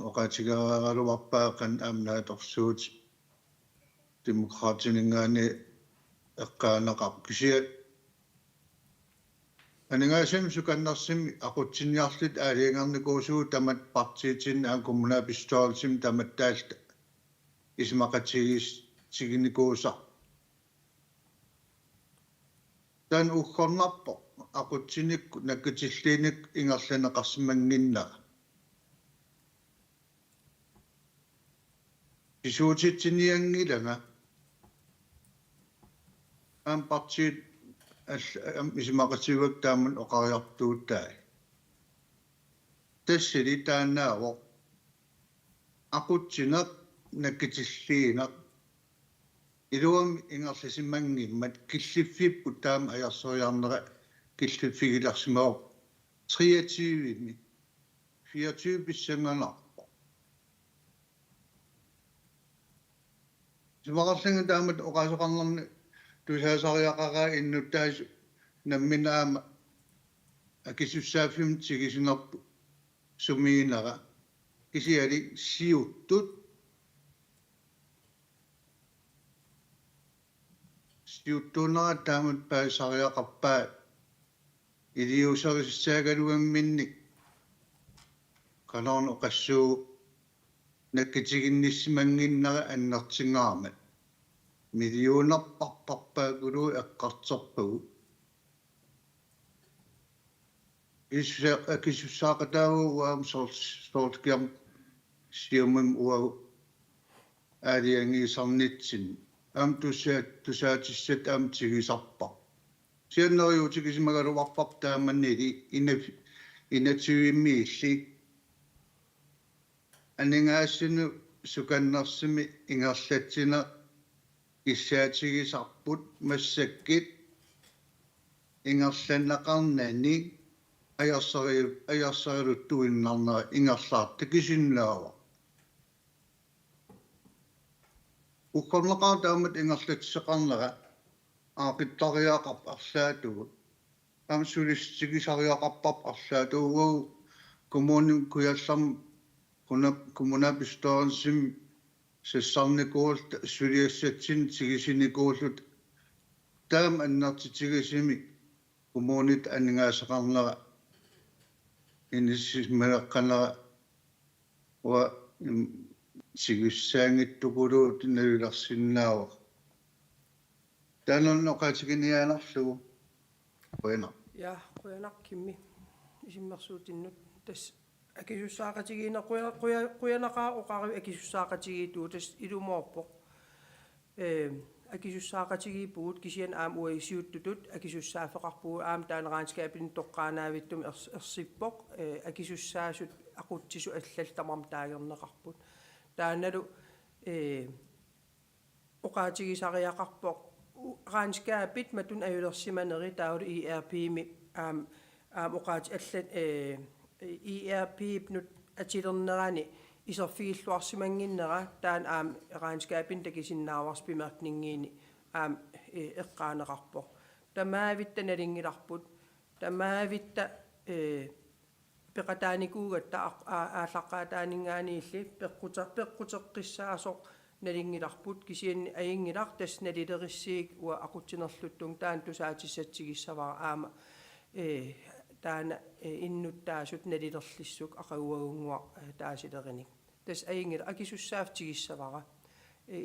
oqatigaaraluarpaaqan aamnaatorsuut demokraatiningaani eqqaanaqaq kisiat aningaasam sukannersimi aqutsinniarlut aaliangarnikuusuu tamat partiitin aan kommunalbestyrelsen tamattaalta ismaqatigistiginikuusa tan uqqornarpo aqutsinikku nakkitilliinik ingerlaneqarsimanginna isuutitsiniangilanga am partiit ismaqatigiak taamun oqariartuuttaa tassili taannaavo aqutsineq nakkitilliineq iluam ingerlasimangimmat killiffiippu taam ajarsoriarnera killiffigilarsimaoq 23 24 pissanganarpo simaqarlanga taamat oqasoqarnerni tusaasariaqaraa innuttaas namminaama akisussaaffim tigisinerpu sumiinera kisiali siuttut siuttuunera taamat paasariaqarpaa Idiusarissaaгаluамминник qanarnu qassuu nakkitiginnissimangginnara annertingaamat millionerparparpaagulu eqqarterpagu akissussaaqataagu uam sortkiam siumum uau aaliangiisarnitsin am tusaatissat am tigisarpa sianneriutigisimagaluarpap taamannili inatuimmiilli aningaassinu sukannersimi ingerlatsina issaaatigisarput massakkit ingerlannaqarnani ajarsariuluttuinnarnera ingerlaarta kisinnaava ukkorneqar taamat ingerlatseqarnera aaqittariaqarp arlaatugu amsulistigisariaqarpap arlaatugu kommunim kuyallam kommunapistoransim sissarnikuult suliassatsin tigisinikuullut taam annertitigisimi kommunit aningaaseqarnera inissismaleqqanera wa sigussaangittukuluut navilarsinnaava taanunnoqatiginiaanarlugu qoina Ja, quyanaqkimmi isimmersuutinnut tas akissussaaqatigiina quyanaqaa oqari akissussaaqatigiituu tas ilumorpoq akissussaaqatigiipugut kisian aam uagisiuttutut akissussaafeqarpugu aam taaneraanskaapin toqqaanaavittum ersippoq akissussaasut aqutsisu allal tamam taagerneqarput taanalu oqaatigisariaqarpoq raanskaapit matun ajulersimaneri taulu ERP-mi aam oqaati allat ERP-nut atilernerani iserfigilluarsimanginnera taan aam raanskaapin takisinnaavarsbimärkningiini aam eqqaaneqarpoq tamaavitta nalingilarput tamaavitta peqataanikuugatta aallaqqaataaningaaniilli peqqutеққissaasoq nalingilarput kisianni ajingilar tas nalilerissiik ua aqutsinerluttung taan tusaatissatsigissavara aama taana innuttaasut nalilerlissuk aqaguagunguaq taasileриник tas ajingila akissussaaftigissavara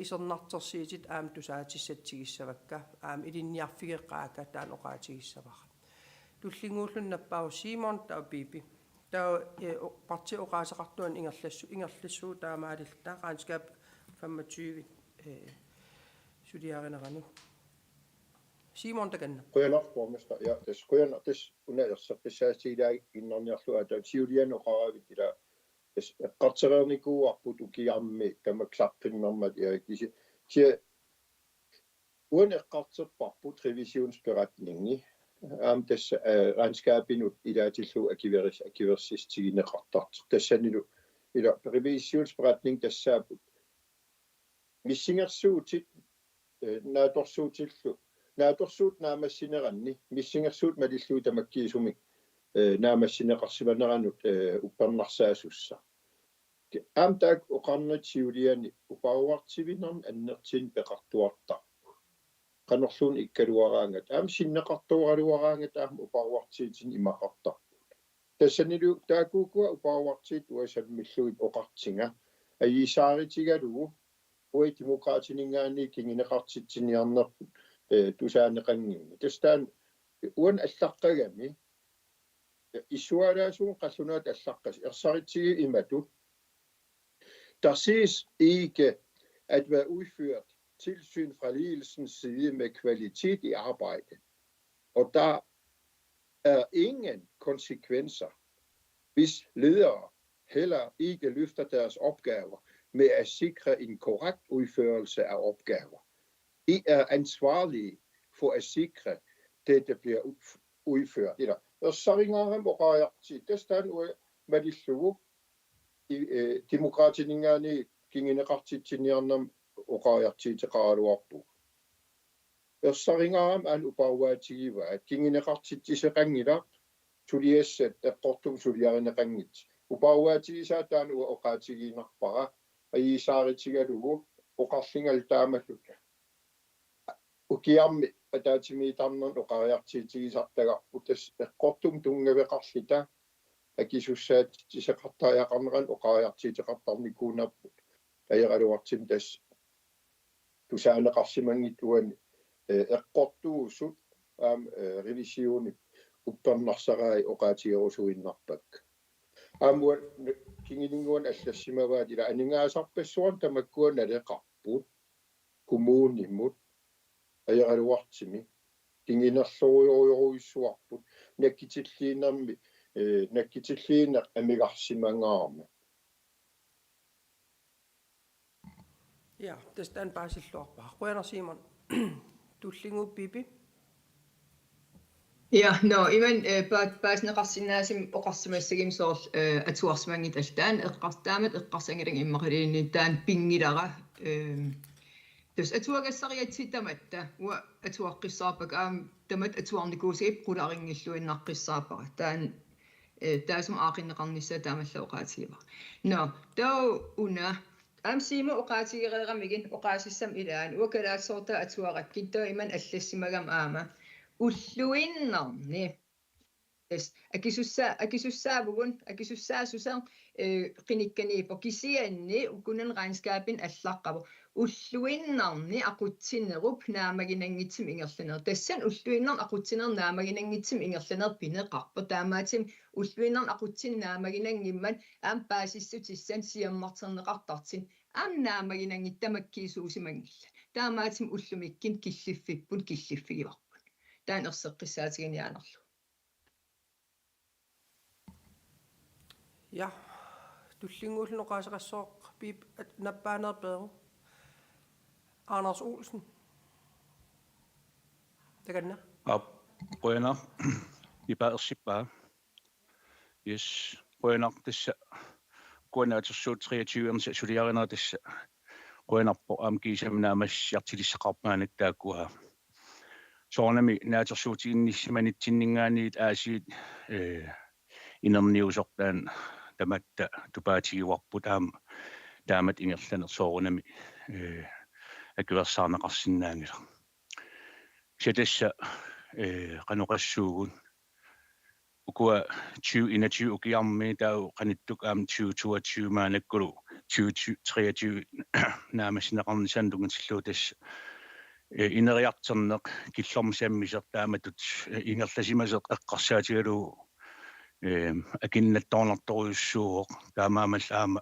isernartersiitit aam tusaatissatsigissavakka aam ilinniarfigeqqaaka taan oqaatigissavara tullingуулlu nappaau Simon taa Bibi taa parti oqaaseqartuan ingerlassuu taamaalilta qaanskaap 25 suliarineranu Simon takanna quyanarpuamista ja quyanartis unalerseqqissaasiilaa innerniarlua taa siulian oqaravitila eqqartereernikuuarput ukiarmi tamaklarpinnermat iakisi sia uan eqqarterparput revisionsberatningi aam tassa raanskaapinut ilaatillu akiversistigineqartarter tassanilu ila revisionsberatning tassaaput missingersuutit naatorsuut naamassineranni missingersuut malilluu tamakkiisumi naamassineqarsimaneranut upparnarsaasussa aam taak oqarnit siuliani upauartivinern annertin peqartuartarpu qanorluun ikkaluaraangat aam sinneqartuaraluaraangat aam upauartiitin imaqartarpu tassanilu taakuukua upauartiit uasammilluit oqartinga ayisaaritigalugu ui demokraatiningaani kingineqartitsiniarnerput tusaaneqangiumi tastaan uan allaqqagami issualaasuun qallunaat allaqqas ersaritsigi imatu der ses ikke at være udført tilsyn fra ledelsens side med kvalitet i arbejde og der er ingen konsekvenser hvis ledere heller ikke løfter deres opgaver med at sikre en korrekt udførelse af opgaver. I er ansvarlige for at sikre, at dette bliver udført. Og så ringer han og rører til det stand ud med de sluge. Demokratiningerne gik ind i rettidsningerne og rører til rette opbog. Og så ringer han og bare til at gik ind i rettidsningerne ringet til de sæt, der bortom sulierne ringet. Og bare til at der nu og rettidsningerne bare. Ayisaaritigalugu oqarlingaltaamalluta ukiammi ataatimiitarnan oqariartiitigisartagarput tas eqqortum tungaveqarlita akisussaat tiseqartaajaqarneran oqariartiiteqartarnikuunaarput ajaqaluartim tas tusaaneqarsimangit uani eqqortuusut revisiuni uppernarsaraai oqaatigerusuinnarpak amua kingininguan allassimawaat ila aningaasarpassuan tamakkuan aleqarput kumuunimut ajaqaluartimi kinginerlorioriuruissuarput nakkitilliinermi nakkitilliineq amigarsimangaarma Ja, tästä en pääsi luopaa. Kuena Simon, tullingu pipi. Ja, no, imen pääsneqarsinnaasim oqarsimassagim soor atuarsmangit altaan eqqartaamat eqqarsangering immaqaliinni taan pingilara tus atuagassariatsitamatta wa atuaqqissaarpak tamat atuarnikuusip qularingilluinnaqqissaapara taan taasum aaqinneqarnissa taamalla oqaatigiva no tau una Simo oqaatigereeramigin oqaasissam ilaan uakalaatsoorta atuaqakkittaa iman allasimagam aama ulluinnarni akisussaabugun qinikkaniipo kisianni ukunan regnskabin allaqqavu ulluinnarni aqutsinerup naamaginangitsim ingerlaner tassan ulluinnar aqutsineru naamaginangitsim ingerlaner pineqarpa taamaatim ulluinnar aqutsin naamaginangimman paasissutissan siammarterneqartartin naamaginangittamakkiisuusimangilla taamaatim ullumikkin killiffippun killiffigivarpun taan erseqqissaatigianianerlu Ja, tullinguullen oqaasaqassooq piip nappaanerpeeru. Anders Olsen. Taganna. Qoyana ipaersippaa. Yes, qoyana tassa qoyanaatsersuut 23 suliarina tassa qoyanarpo kiisaminaamasjartilissaqarpaanik taakkuha. Soornami naatersuutiinnissimanitinningaaniit aasiit inerniusortaan tamatta tupaatigiwarpu taamat ingerlaner soornami akiversaarnaqarsinnaangila setassa qanuqassuugun ukua 2021 ukiarmi tau qanittuk 2022 maanakkulu 2023 naamassineqarnisandungitillu tassa ineriarterneq killormisiammiser taamatut ingerlasimaseq eqqarsaatigalu akinnatornertoruissuuq taamaamallaama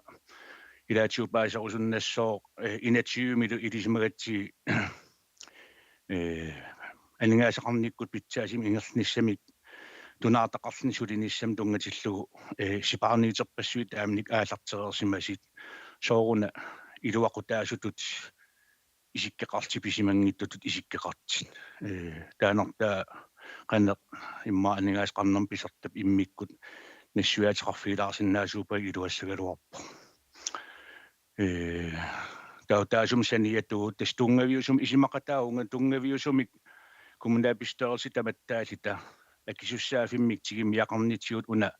ilaatiupaasarusunnassoo inatiumilu ilisimagatti aningaasaqarnikkut pitsaasim ingernissamik tunaataqarlini sulinissam tungatillugu sipaarniiterpassuit aamnik aallartereersimasit sooruna iluaqutaasutut isikkaqartipisimangittutut isikkaqartin taanertaa qanneq imma aningaasqarnerm pisartap immikkut nassuaatiqarfiilaarsinnaasuupai iluassagaluarpo tautaasum saniatu tas tungaviusum isimaqataunga tungaviusumik kommunaapisteersi tamattaasita akisussaafimmiktigim yaqarnitiut una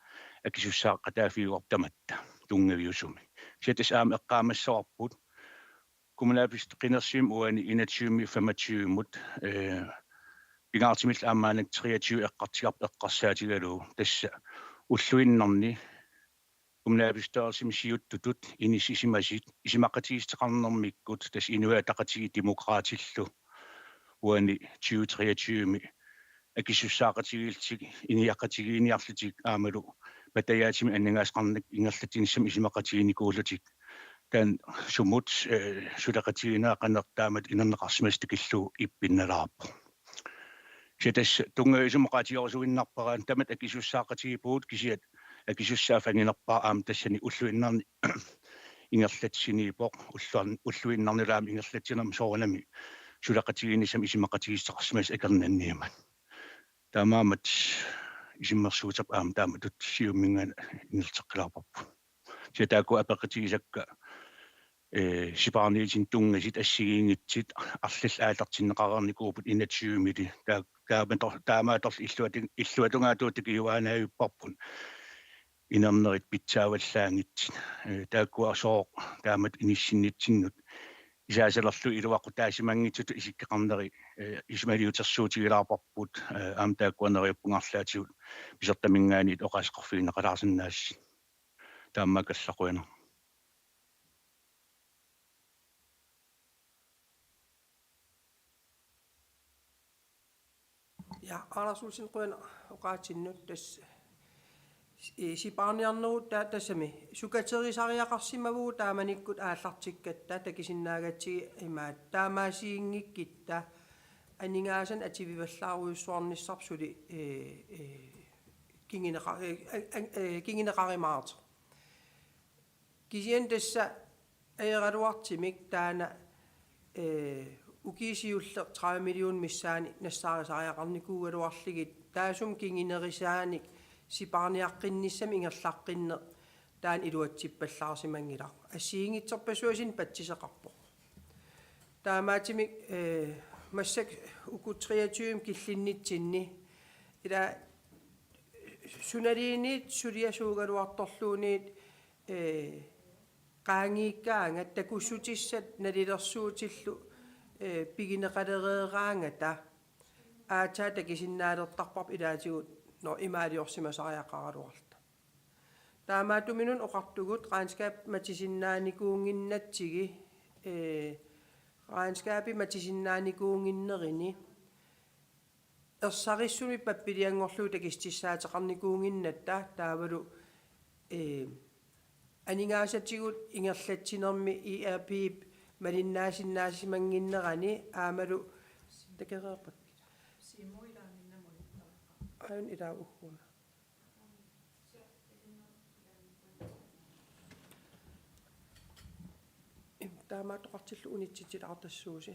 akisussaaqqataafiuartamatta tungaviusumi siatas aam eqqaamassoarput kommunaapist qinersiim uani inatiumi 25 mut pingaartimil aamaanak 23 eqqartigarp eqqarsaatigalu tassa ulluinnarni kommunaapisteersim siuttutut inissisimasit isimaqatigisteqarnermikkut tas inuataqatigi demokraatillu uani 2023 akissussaaqatigiltik iniaqatigiiniarlutik aamalu patayaatimi anningaasqarnik ingerlatinissam isimaqatiginikuulutik tan sumut sulaqatiginaaqqanertaamat inerneqarsimastikillu ippinnalaarpo sitas tungaisumoqaatiorsuinnarparaan tamat akissussaaqatigipuut kisiat akisussaafanginerpaa aam tassani ulluinnarni ingerlatsiniipoq ulluinnarnilaam ingerlatinam soornami sulaqatigiinissam isimaqatigisteqarsimas akernanniamat taamaamat isimmersuutap aam taamatut siummingaan ingerteqqilaarparpu siataaku apeqatigisakka sipaarniitin tungasit assigiingitsit arlall aatartinneqararnikuuput inatiumili taamaatorl illuatungaatuutikiuaanaajupparpun inernerit pitsaavallaangitsit taakkuarsooq taamat inissinnitsingut исаасалерлу илуаққу таасимангитсуту исиккеқарнери исмалиутерсуутигилаарпарпут аам тааккуанериуппунгарлаатигут писертамингаанит оқаасеқарфигинеқалаарсинаасси тааммакаллақуина Ja Arasuusin quen oqaatinnut tass sipaarniarnerut tassami sukaterisariaqarsimavuu taamanikkut aallartikkatta takisinnaagatsigi imaat taamaasiingikkitta aningaasan ativivallaaruissuarnissarpsuli kingineqarimaart kisien tassa aeraluartimik taana ukisiulle 30 million missaani nassaarisariaqarnikuugaluarligit taasum kinginerisaanik sipaarniaqqinissam ingerlaqqinne taan iluatsippallaarsimangila assiingitserpasuasin patsiseqarpoq taamaatimik massak uku 23 killinnitsinni ila sunaliinit suliasuugaluartorluuniit qaangiikkaanga takussutissat nalilersuutillu pigineqalereeraangata aataa takisinnaaleertarparp ilaatigut no imaaliorsimasariaqaraluarta taamaatuminun oqartugut qaanskaap matisinnaanikuunginnatsigi qaanskaapi matisinnaanikuunginnerini ersarissuми pappiliangorlu takistissaateqarnikuunginnatta taavalu aningaasatigut ingerlatsinermi ERP malinnaasinnaasimангиннерани аамалу такереерпат аун илаа уггуна таамаатоқартиллу унитситилаартассууси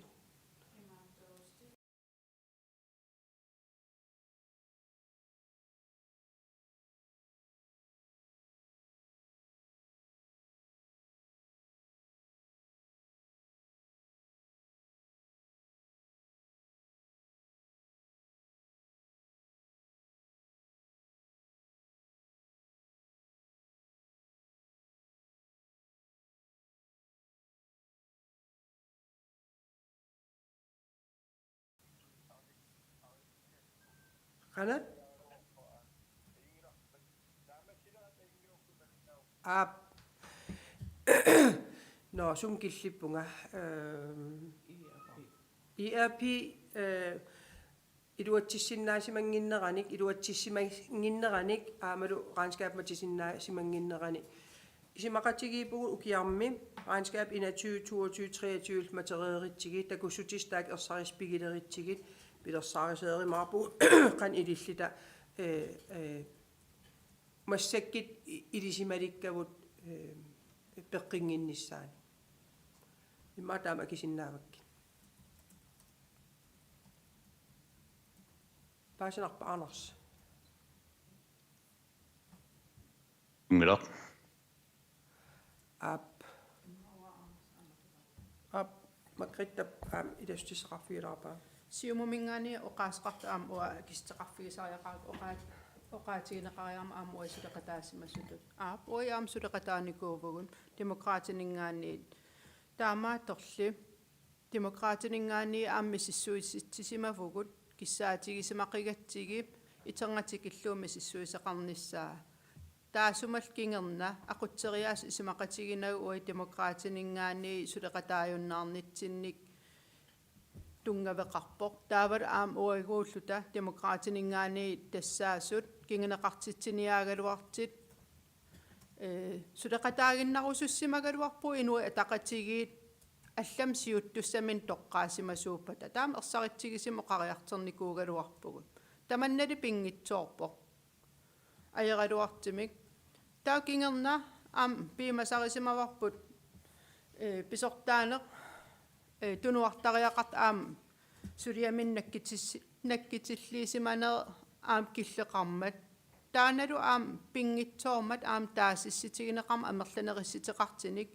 Kanat? No, sun killippunga. ERP iluatsissinnaasimanginneranik iluatsissimanginneranik aamalu regnskabmatisinnaasimanginneranik isimaqatigiipugu ukiarmi regnskab 21 22 23 matereeritsigi takussutistak ersarispigileriitsigit pilersaariseerimarpu qan ilillita massakkit ilisimalikkagut peqqinginnissaani imma taama kisinnaavakki paasinarpa arnars ngila ap makrittap ilastisaqarfiilaarpa siumumingaani oqaasqarta aam ua kisteqarfigisariaqaak oqaatigineqariarma aam ua suleqataassimassutut oi aam suleqataanikuuvugun demokraatiningaaniit taamaatorli demokraatiningaani aammi sissuississimavugut kissaatigisimaqigatsigi iterngatiqilluumi sissuiseqarnissaa taasumal kingerna aqutseriaas isimaqatiginagu ui demokraatiningaani suleqataajunnaarnitsinnik tungaveqarpoq taavar aam uiguulluta demokraatiningaani tassaasut kingeneqartitsiniaagaluartit suleqataaginnarusussimagaluarpu inui ataqatigiit аллам сиуттуссамин тоққаасимасууппата таам ерсаритсигисимо қариартэрникуугалуарпугут таманнали пингитсоорпо аералуартимик таакингерна аам пимасарисимаварпут писортаанеқ тунуартариақарт аам сулиамин наккитиллиисиманер аам киллеқармат тааналу аам пингитсоормат аам таасисситигинеқарма амерланерисситеқартиник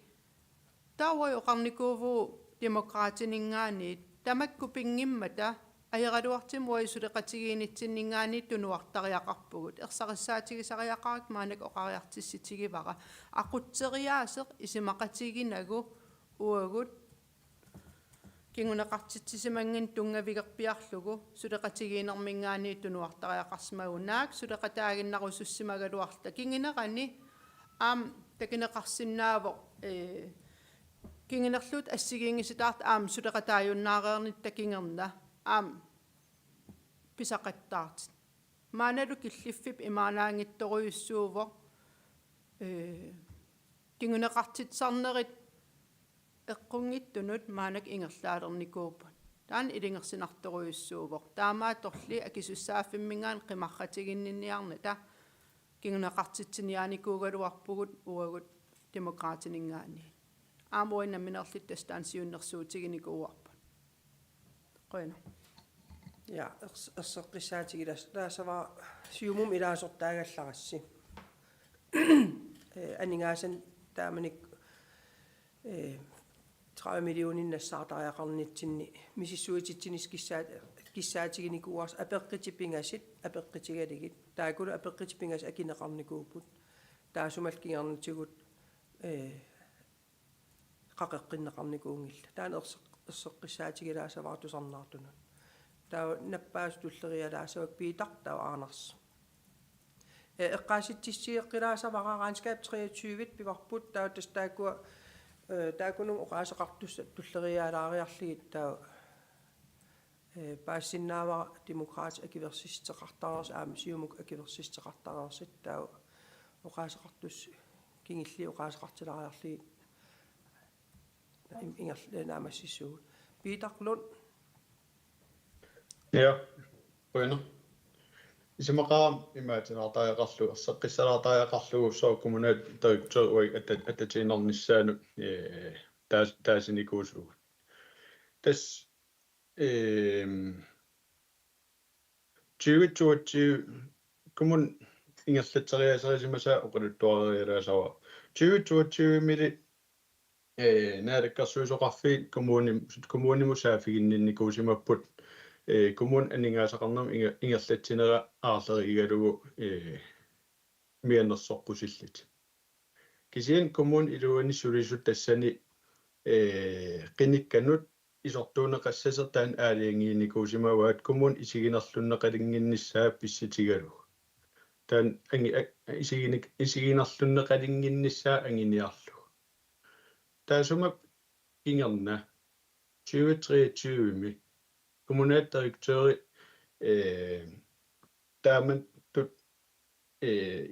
тауай оқарникууву демократинингаанит тамакку пингиммата аералуартим уайсулеқатигиинитсиннингаани тунуартариақарпугут ерсариссаатигисариақарак маанак оқариартисситигивара ақутсериаасеқ исимақатигинагу уагут кингунеқартитсимангин тунгавигерпиарлугу сулеқатигиинермингаани тунуартариақарсимагунаак сулеқатаагиннарусуссимагалуарта кингинерани аам такинеқарсинаавоқ кингинерлут ассигингиситаарт аам сулеқатааюннаареернит такингерна аам писақаттаарт maaнаlu киллиффип имаанаангитторуйуссуувоқ кингунеқартитсарнерит эққунгиттунут маанак ингерлаалерникууппут таан илингерсинарторуйуссуувоқ таамаа торли акисуссааффиммингаан қимарратигиннинниарна та кингунеқартитсиниааникуугалуарпугут уагут демократинингаани аамуина минерлит тастансиуннерсуутигиникууарпут қойна ja erseqqissaatigilas taasava siumum ilaasortaagallarassi aningaasan taamanik 30 millionin nassaartariaqarnitsinni misissuitittinis kissaatiginikuuars apeqqitipingasit apeqqitigaligit taakulu apeqqitipingas akineqarnikuupput taasumalkingarnitigut qaqeqqinneqarnikuungilla taan erseqqissaatigilaasavaartusarnaartunut tau nappaas tullerialaasavak piitaqtau aanars eqqaasittissiiqqilaasavaqaraanskaap 23 pivarput tau tastaakua taakunum oqaaseqartussa tullerialaariarligit tau paassinnaava demokraati akiversisteqartaraars aam siumuk akiversisteqartararsit tau oqaaseqartus kingilli oqaaseqartilariarligit ingerlaamassissuut piitaqlun. Ja, bueno. Isimaqaram imaatinartariaqarlu erseqqissalaartariaqarlugu soo kommunaat direktøruig attatiinernissaanu taasinikuusugu. Tas 2022 kommun ingerlateriaserisimasa oqaluttuarialaasava 2022 mili naadakkarsuusoqarfiit kommunimusaafiginninnikuusimapput kommun aningaasaqarnam ingerlatsinera aarlerigalugu mianersorqusillit kisian kommun iluani sulisut tassani qinikkanut isortuuneqassasartaan aaliangiinnikuusimavaat kommun isiginerlunneqalinginnissaa pissitigalu taan isiginerlunneqalinginnissaa anginiarlu taasumak ingerna 2023 kommunaldirektøri taaman tut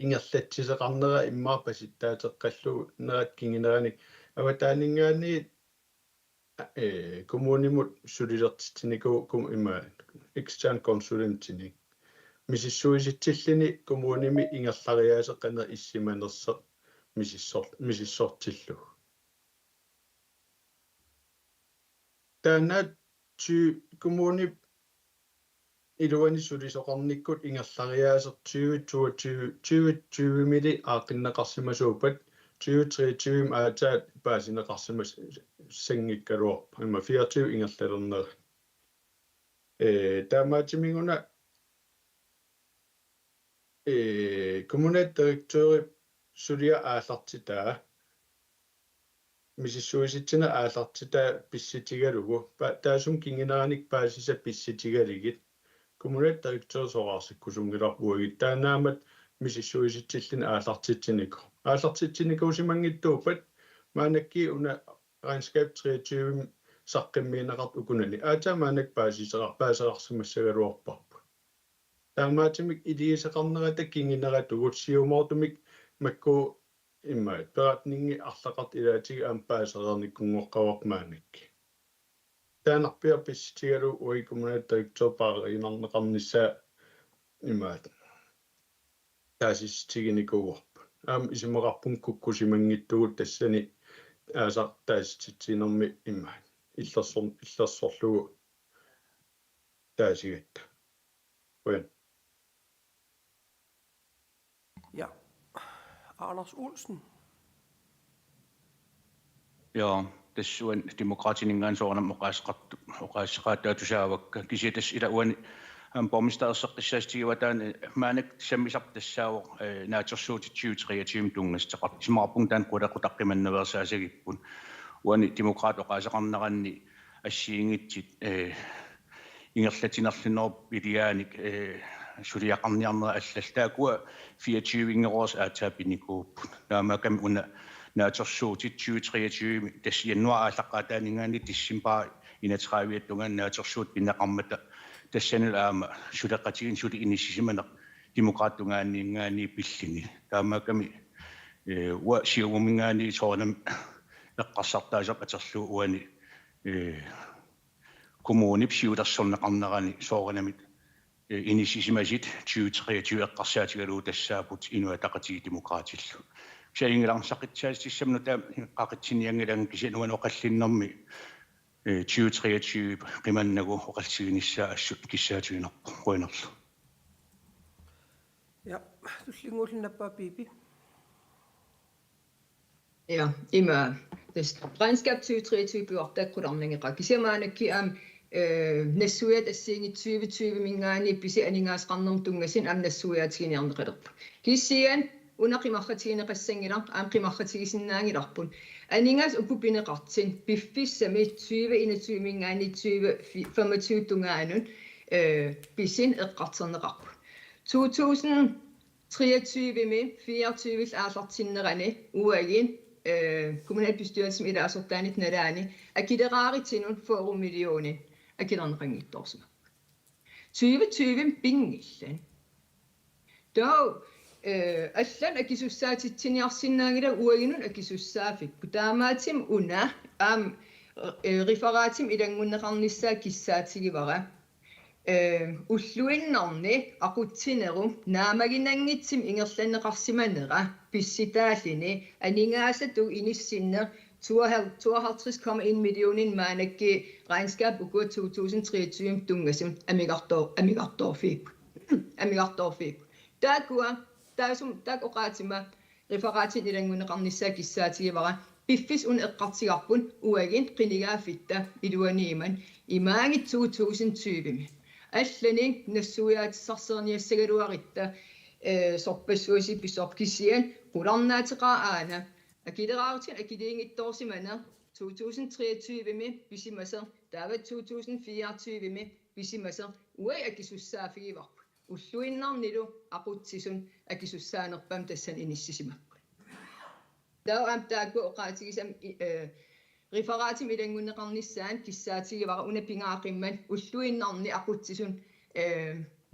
ingerlatsiseqarnera immaarpasittaateqqallu nerat kinginerani avataanningaani kommunimut sulilertitiniku imma extern consulentini misissuisitsillini kommunimi ingerlariaaseqqaner issimanerser misissortillu taanat kommuni iluani sulisoqarnikkut ingerlariaaser 2022 mili aaqinneqarsimasuupat 2023 aataat paasineqarsimas sangikkaluorpa imma 24 ingerlalerneri taamaatiminguna kommunaldirektøri sulia aallartitaa misissuisitsina aallartitaa pissitigalugu taasum kingineranik paasisa pissitigaligit kommunaldirektøri soqarsikkusungilarpuigit taanaamat misissuisitsillin aallartitsiniko aallartitsinikuusimangittuupat maanakki una regnskab 23 saqqimmiineqart ukunani aataamaanak paasaqarsimassagaluorparpu taamaatimik iliiseqarnerata kingineratugut siumoortumik makku immaat peratningi arlaqart ilaatigi aampaaserernikkungoqqavormaanakki taanarpia pissitigalu ui kommunaldirektøri paariinarneqarnissaa immaat taasisitiginikuuarpu aam isimeqarpun kukkusimangittugut tassani aasaq taasititsiinermi immaat illersorlugu taasigatta uen Ja. Anders Olsen. Ja, tassuan demokraatiningaan soornam oqaasqaataatusaavakka kisitas ila uani borgmestererseqqissaastigivataan maanak sammisartassaavoq naatersuutit 2023 tungasteqart isimarpung taan qulaqutaqqimannaverasaasigippun uani demokraat oqaaseqarneranni ассиингитсит ингерлатинерлинерп илиааник сулиақарниарнера аллалтаакуа 24-ингероос аатаапиникууппут таамааками уна наатерсуутит 2023 тасс януар ааллаққаатаанигаани тиссимпаа инатеқаавиаттунгаан наатерсуут пинеқармата тассанул аама сулеқатигин сули иниссисиманеқ демокрааттунгаанниингаани пиллини таамааками уа сиумумингаани соорнам эққарсартаасақ атерлуу уани kommunip siutarsorneqarnerani soornamit inissisimasit 2023 eqqarsaatigaluu tassaaput inuataqati demokraatillu saingilarnsaqitsaastissамну таа qaqitsiniangilang kisinuan oqallinnermi 2023 qimannagu oqalsiginissаа assut kissaatiginerpu quinerlu ja tullingullinnappaa piipi Ja, immer das regnskab 2023 bliver der kudarningeqa kisiamaanakki nassuiat assiingi 2020 mingaani pisi aningaasqarnerm tungasin nassuiaatiginerneqalerpu kissian unaqimarratigineqassangila qimarratigisinnaangilarpun aningaas ukupineqartin piffissami 2021 mingaani 2025 tungaanun pisin eqqarterneqarpu 2023 med 24 aallartinnerani uagin kommunalbestyrelsen i Asortanit Nadani, akideraaritinun forum millionin, akiderneqanngittorsuma. 2020 pingillan. Dog allan akisussaatitsiniarsinnaangila uaginun akisussaafikku. Taamaatim una referaatim ilangunneqarnissaa kissaatigiwara. Ulluinnerni aqutsinerum naamaginangitsim ingerlanneqarsimanera pissitaallini aningaasatu inissinner 52,1 millionin maanakki regnskab uku 2023 tungasum amigartorfiik taakua taasum taaqoqaatima referaatin ilangunneqarnissaa kissaatigiwara piffis un eqqartigarpun uagin qinigaafitta iluaniiman imaangit 2020 allani nassuiaatissarserniassagaluaritta sorpassuasi pisorkisian qularnaateqaa aana akideraartin akidiingittoorsimana 2023 mi pisimaser taava 2024 mi pisimaser uai akisussaafigivarpu ulluinnarnilu aqutsisun akisussaanerpam tassan inissisimappu taam taakku oqaatigisam referaatim ilangunneqarnissaan kissaatigiwara unapingaaqimman ulluinnarni aqutsisun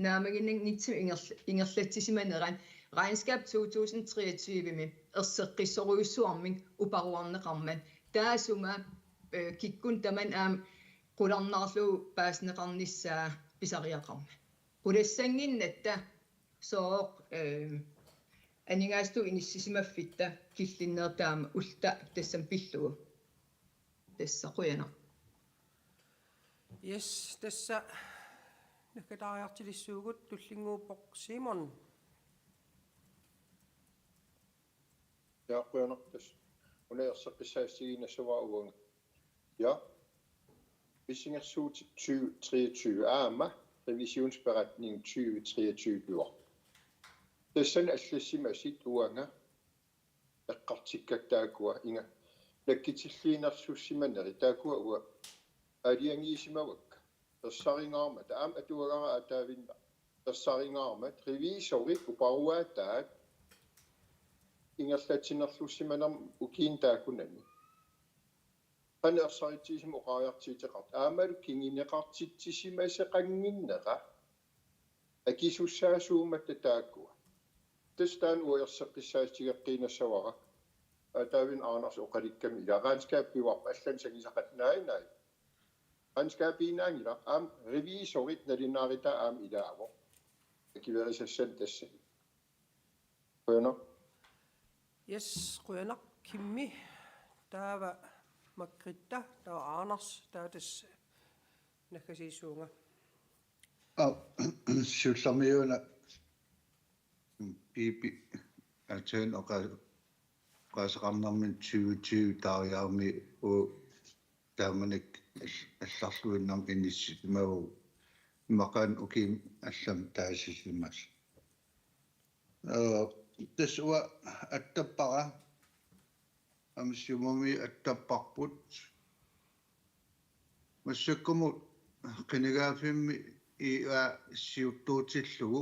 naamaginnangitsim ingerlatsisimaneran regnskab 2023 mi erseqqissoruissuarming uparuarneqarman taasuma kikkun taman qularnaarlu paasneqarnissaa pisariaqarman qulassanginnatta sooq aningaastu inissisimaffitta killinneertaama ulta tassam pillugu тассақуяна yes тасса накалаариартилиссуугут туллингууппоқ Simon яақуянартас унеерсеққиссаассигинассаваа ja Bisingersuut 2023 aama revisionsberetning 2023 bliver tassan allassimasit uanga eqqartikkattaakua inga lakkitsilliinersussimanneri taakua ua aliangiisimavak tersaringaarma taam atuagara ataavinna tersaringaarma revisorit uparuaataat ingerlatsinerlussimannam ukiintaakunani qanersarittiisum uqaariartiiteqart aamalu kingineqartitsisimaseqanginneqa akisussaasuumatta taakua tastaan uerseqqissaastigeqqiinassavara atavin Anders uqalikkami ila regnskabbiuarpa allan sangisaqatnainai regnskabbiinaangila revisorit nalinnaarita ilaavo akiverisassan tassa qoyana yes qoyana kimmi taava makritta taava Anders taatas nakasiisuunga суллэрмиуна пипи атэн qasaqarnarmin 2020 taariarmi u taamanik allарлуиннарм инниссимагу мақаан уким аллам таасисимас тасуа аттаппара амсумами аттаппарпут массаккуму qinigaafimmi ii'a siuttuutillugu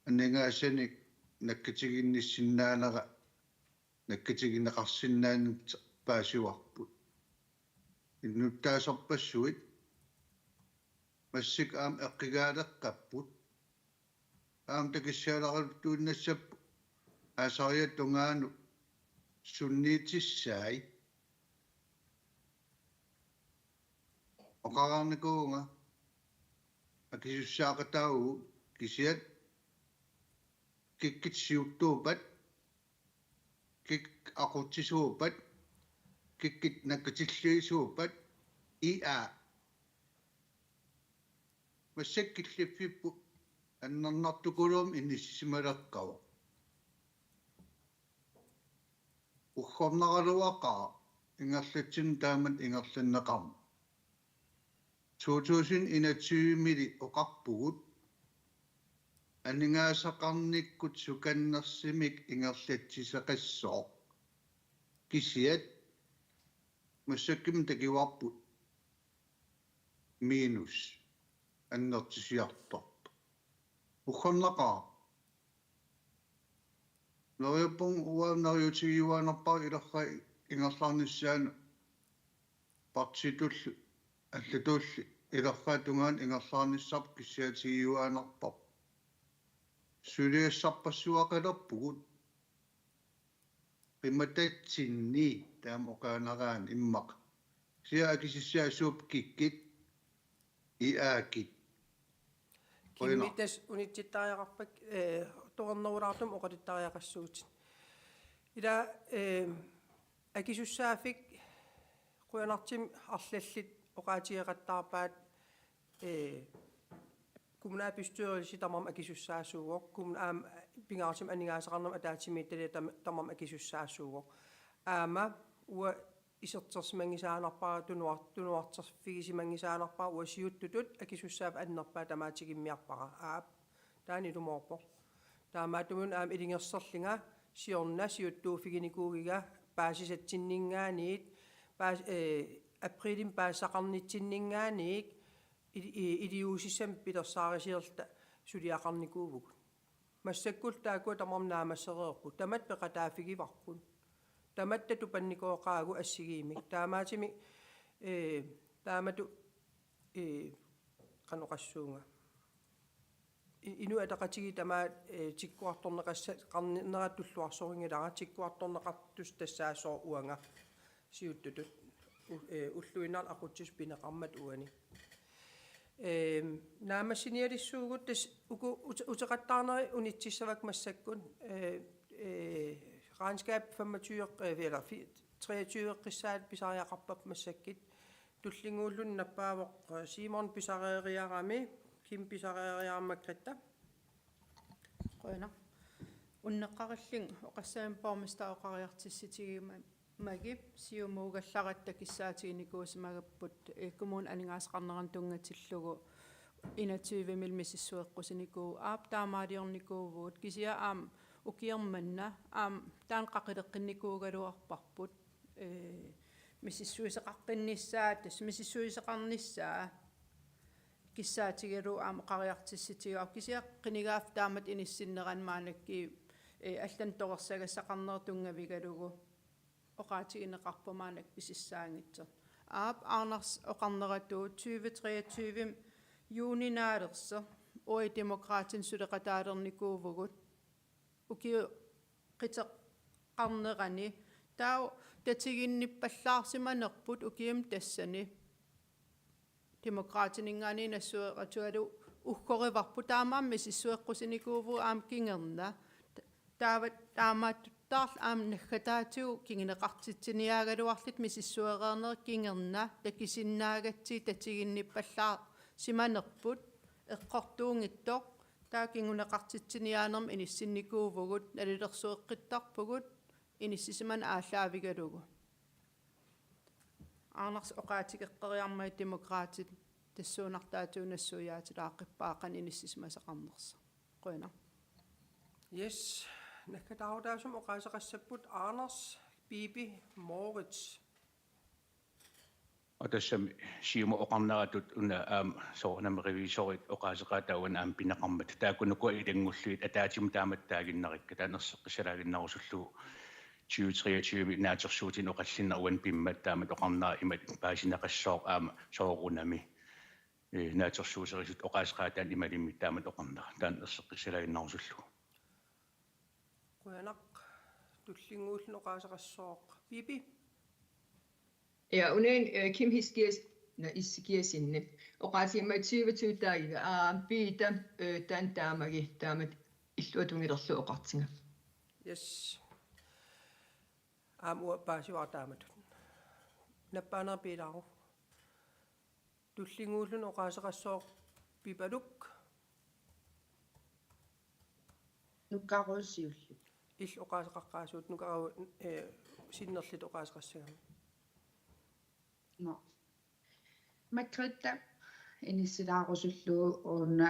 аннингаасаник наккатигинниссиннаанера наккатигинеқарсиннаанут паасуарпут иннуттаасарпассуит массик аам эққигаалеққаппут аам такиссааларалуттууннассаппу аасариат тунгаану сунниитиссаи оқараарникуунга акисуссаақатаагу кисиат киккит сиуттуупат кик ақутсисуупат киккит наккатиллиисуупат иа массаккиллиффиппу аннарнартукулуум инниссималеққава уххорнаралуақаа ингерлатсин таамат ингерланнеқарма 2021 мили оқарпугут анингаасақарниккут суканнерсимик ингерлатсисеқассоо кисиат массакким такиварпут минус аннертисиарторт уххорнақаа ноёппун уааннариутигиуаанерпар илерра ингерлаарниссаана партитуллу аллатуулли илерра тунгаан ингерлаарниссарп киссиатигиуаанерпар сулиассарпассуақалерпугут qimmatатсинни таам оқаанараан иммақ сиакисиссаасууп киккит иаакит киммитас унитситтариақарпак торнерулаартум оқалиттариақассуутит ила акисуссаафик қуянартим арлаллит оқаатиеқаттаарпаат кумнаа пистуерилси тамам акисуссаасуугоқ кумнаам пингаартим анигаасақарнам атаатимииттали тамам акисуссаасуугоқ аама уа исертерсимангисаанарпаа тунуартерфигисимангисаанарпаа уа сиуттутут акисуссаап аннерпаа тамаатигиммиарпара аап таани лумоорпо таамаатумун аам илингерсерлинга сиорна сиуттууфигиникуугига паасисатсиннингаанит паас априлим паассақарнитсиннингааник илиусиссам пилерсаарисиерта сулиақарникуувук массаккул таакуа тамарнаамассереерпу тамат пеқатаафигиварпун таматта тупанникооқаагу ассигиимик таамаатими таамату каноқассуунга ину атақатиги тамаа тиккуарторнеқасса қарнерат тиккуарторнеқартус тассаасоо уанга сиуттутут уллуинаар ақутсис пинеқармат уани наамассиниалиссуугут тас уку утеқаттаарнери унитсиссавак массаккун regnskab 25 eller 23 qissaat pisariaqarpap massakkit tullinguullun nappaavoq Simon pisareeriarami Kim pisareeriarmakkatta qoina unneqqarilling oqassaampormista oqariartissitigiima magip siumuugallaratta kissaatiginikusmagapput ikkumun aningaasqarneran tungatillugu 21 mil mississueqqusiniku aap taamaaliornikuuvuut kisia aam ukiermanna aam taan qaqileqqinikuugaluarparput mississuiseqaqqinnissaa tas mississuiseqarnissaa kissaatigelu aam qariartissitigaa kisia qinigaaf taamat inissinneranmaanakki аллан торерсагассақарнертунгаvigalugu oqaatigineqarpamaanak pisissaangitser aap aarnars oqarneratuu 2023 juuninaalerser oi demokraatin suleqataalernikuuvugut ukiu qiteqqarnerani taa tatiginnippallаарsimanerput ukium tassani demokraatiningaani nassueqatualu ukkorivarput taamaammi sissueqqusинikuuvu aam kingerna taavat taamaattuttaarl aam naggataatigu kingineqartitsiniaagaluarlit misissuereerner kingerna takisinnaagatti tatiginnippallaa simanerput eqqortuungittoq taa kinguneqartitsiniaanerm inissinikuuvugut nalilersueqqittarpugut inissisiman aallaavigalugu aarnars oqaatigeqqeriarmai demokraatit tassuunartaatuunassuuyaatilaaqippaaqan inissisimasaqarnersa qoina yes nakkataarutaasum oqaaseqassapput Anders Bibi Moritz Og tässä siimo oqarnaratut una soornam revisorit oqaasaqaatauan pinaqarmat taakunukua ilangulluit ataatim taamattaaginnarikka taanerseqqissalaaginnarusullu 2023 naatersuutin oqallinnaruan pimmat taamat oqarnaa imat paasinaqassooq soorunami naatersuuserisut oqaasaqaataan imalimmi taamat oqarnaa taanerseqqissalaaginnarusullu Kuyanak tullinguullun oqaasaqassooq pipi Ja unen Kim Hiskies na iskiesinne. Oqaasiimma 20 taagiga piita tan taamagi taamat illuatungilerlu oqartinga. yes ua paasiuartaamatut nappaanera piilaaru tullinguullun oqaasaqassooq pipaluk Nukkaruusiullu. ill oqaasaqaqqaasuut nukaru sinnerlit oqaasaqassagama No. Makritta inissilaarusullu uuna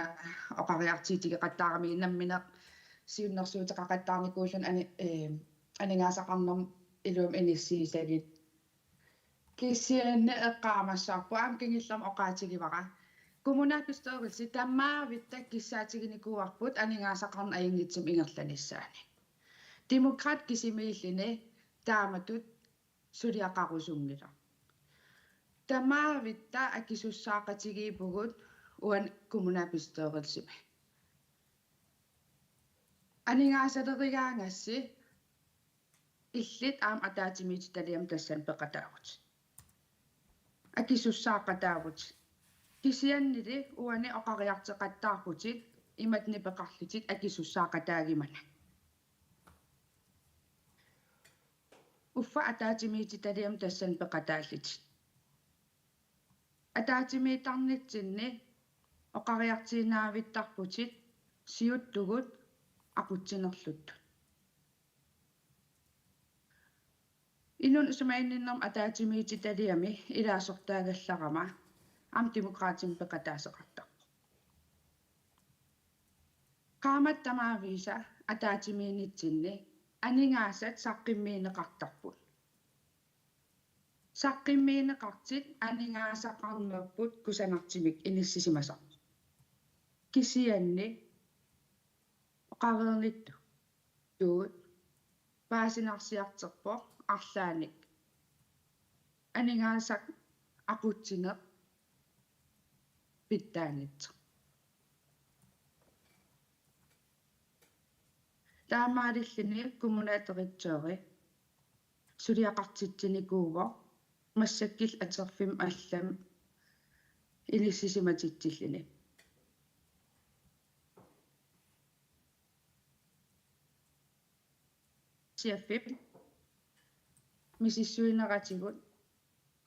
oqariartiitigi qattaarami inammineq siunnersuutaqaqattaarnikuullun aningaasaqarnerm ilum inissiisagit kissianne eqqaamassarpu aam kingillerm oqaatigivara kommunaapistoorisi tammaavitta kissaatiginiku aningaasaqarn ayingitsum ingerlanissaani demokraat kisimiillini taamatut suliaqarusunngila Tamaavitta akisussaaqatigiipugut uan kommunaapistoorelsime. Aningaasaleригаанgassi illit aam ataatimiititaliam tassan peqataavut. Akisussaaqataavut. Kisiannili uani oqariarteqattaarputit imatni peqarlutit akisussaaqataagimana. Uffa ataatimiititaliam tassan peqataallit. Ataatimiitarnitsinni oqariartiinaavittarputit siuttugut aqutsinerluttu. Inun sumainninnerm ataatimiititaliami ilaasortaagallarama am demokraatim peqataaseqartarpu. Qaamat tamaaviisa ataatimiinitsinni aningaasat saqqimmiineqartarput. Saqqimmiineqartit aningaasaqarnerput kusanartimik inissisimasa. Kisianni oqareernittu tuut paasinarsiarterpo арлааник анигаасак aqutsineq pittaanit таамаалиллини коммунаатеритсоори сулиақартитсиникууво массаккил атерфим аллам илиссисиматитсиллини сиаффип мисиссуинератигут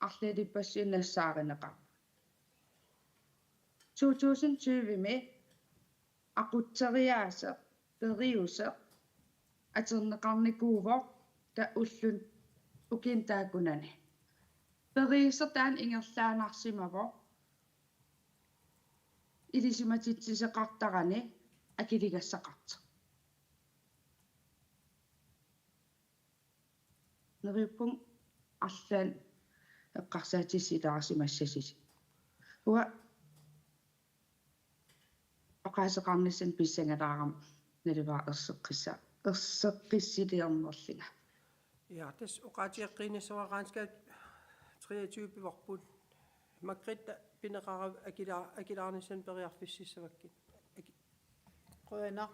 арлилиппассуиннассааринеқар 2020-ми aqutteriaase periuse aterneqarnikuuvo ta ullun ukintaakunani periisertaan ingerlaanarsimavo ilisimatittiseqartarani akiligassaqarta nerippum аллаан эққарсаатиссилаарсимассасис уа оқаасеқарниссан писсангалаарам наливаа ерсеққиссилиернерлинга Ja, das oqaatiaqqinissavaraanska 23 pivorput makritta pineqara akilaarnissan periarfississavakkin qoyana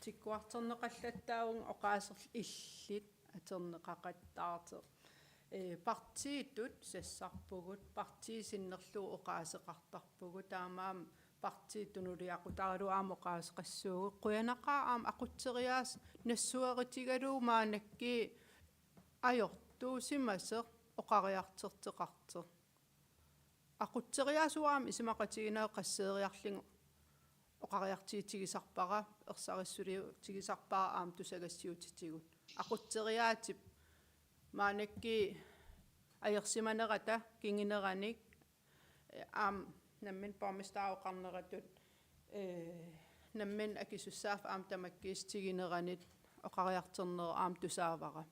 tikkuarterneqallattaavun oqaaserl illit aterneqaqattaarte partiitut sassarpugut partiisinnerluu oqaaseqartarpugut taamaam partiittunuliaqutaralu aam oqaaseqassuugu quyanaqaa aam aqutseriaas nassueritigaluu maanakki ajortuusimaseq oqariarterteqarter aqutseriaasuaam isimaqatiginaa qasseeriarlingu oqariartiitigisarpara ersarissuliutigisarpara aam tusagassiutitigut aqutseriaatip maanakki ajersimanerata kingineranik aam nammin pormestaaroqarneratut nammin akisussaaf aam tamakkiistigineranit oqariarternero aam tusaavara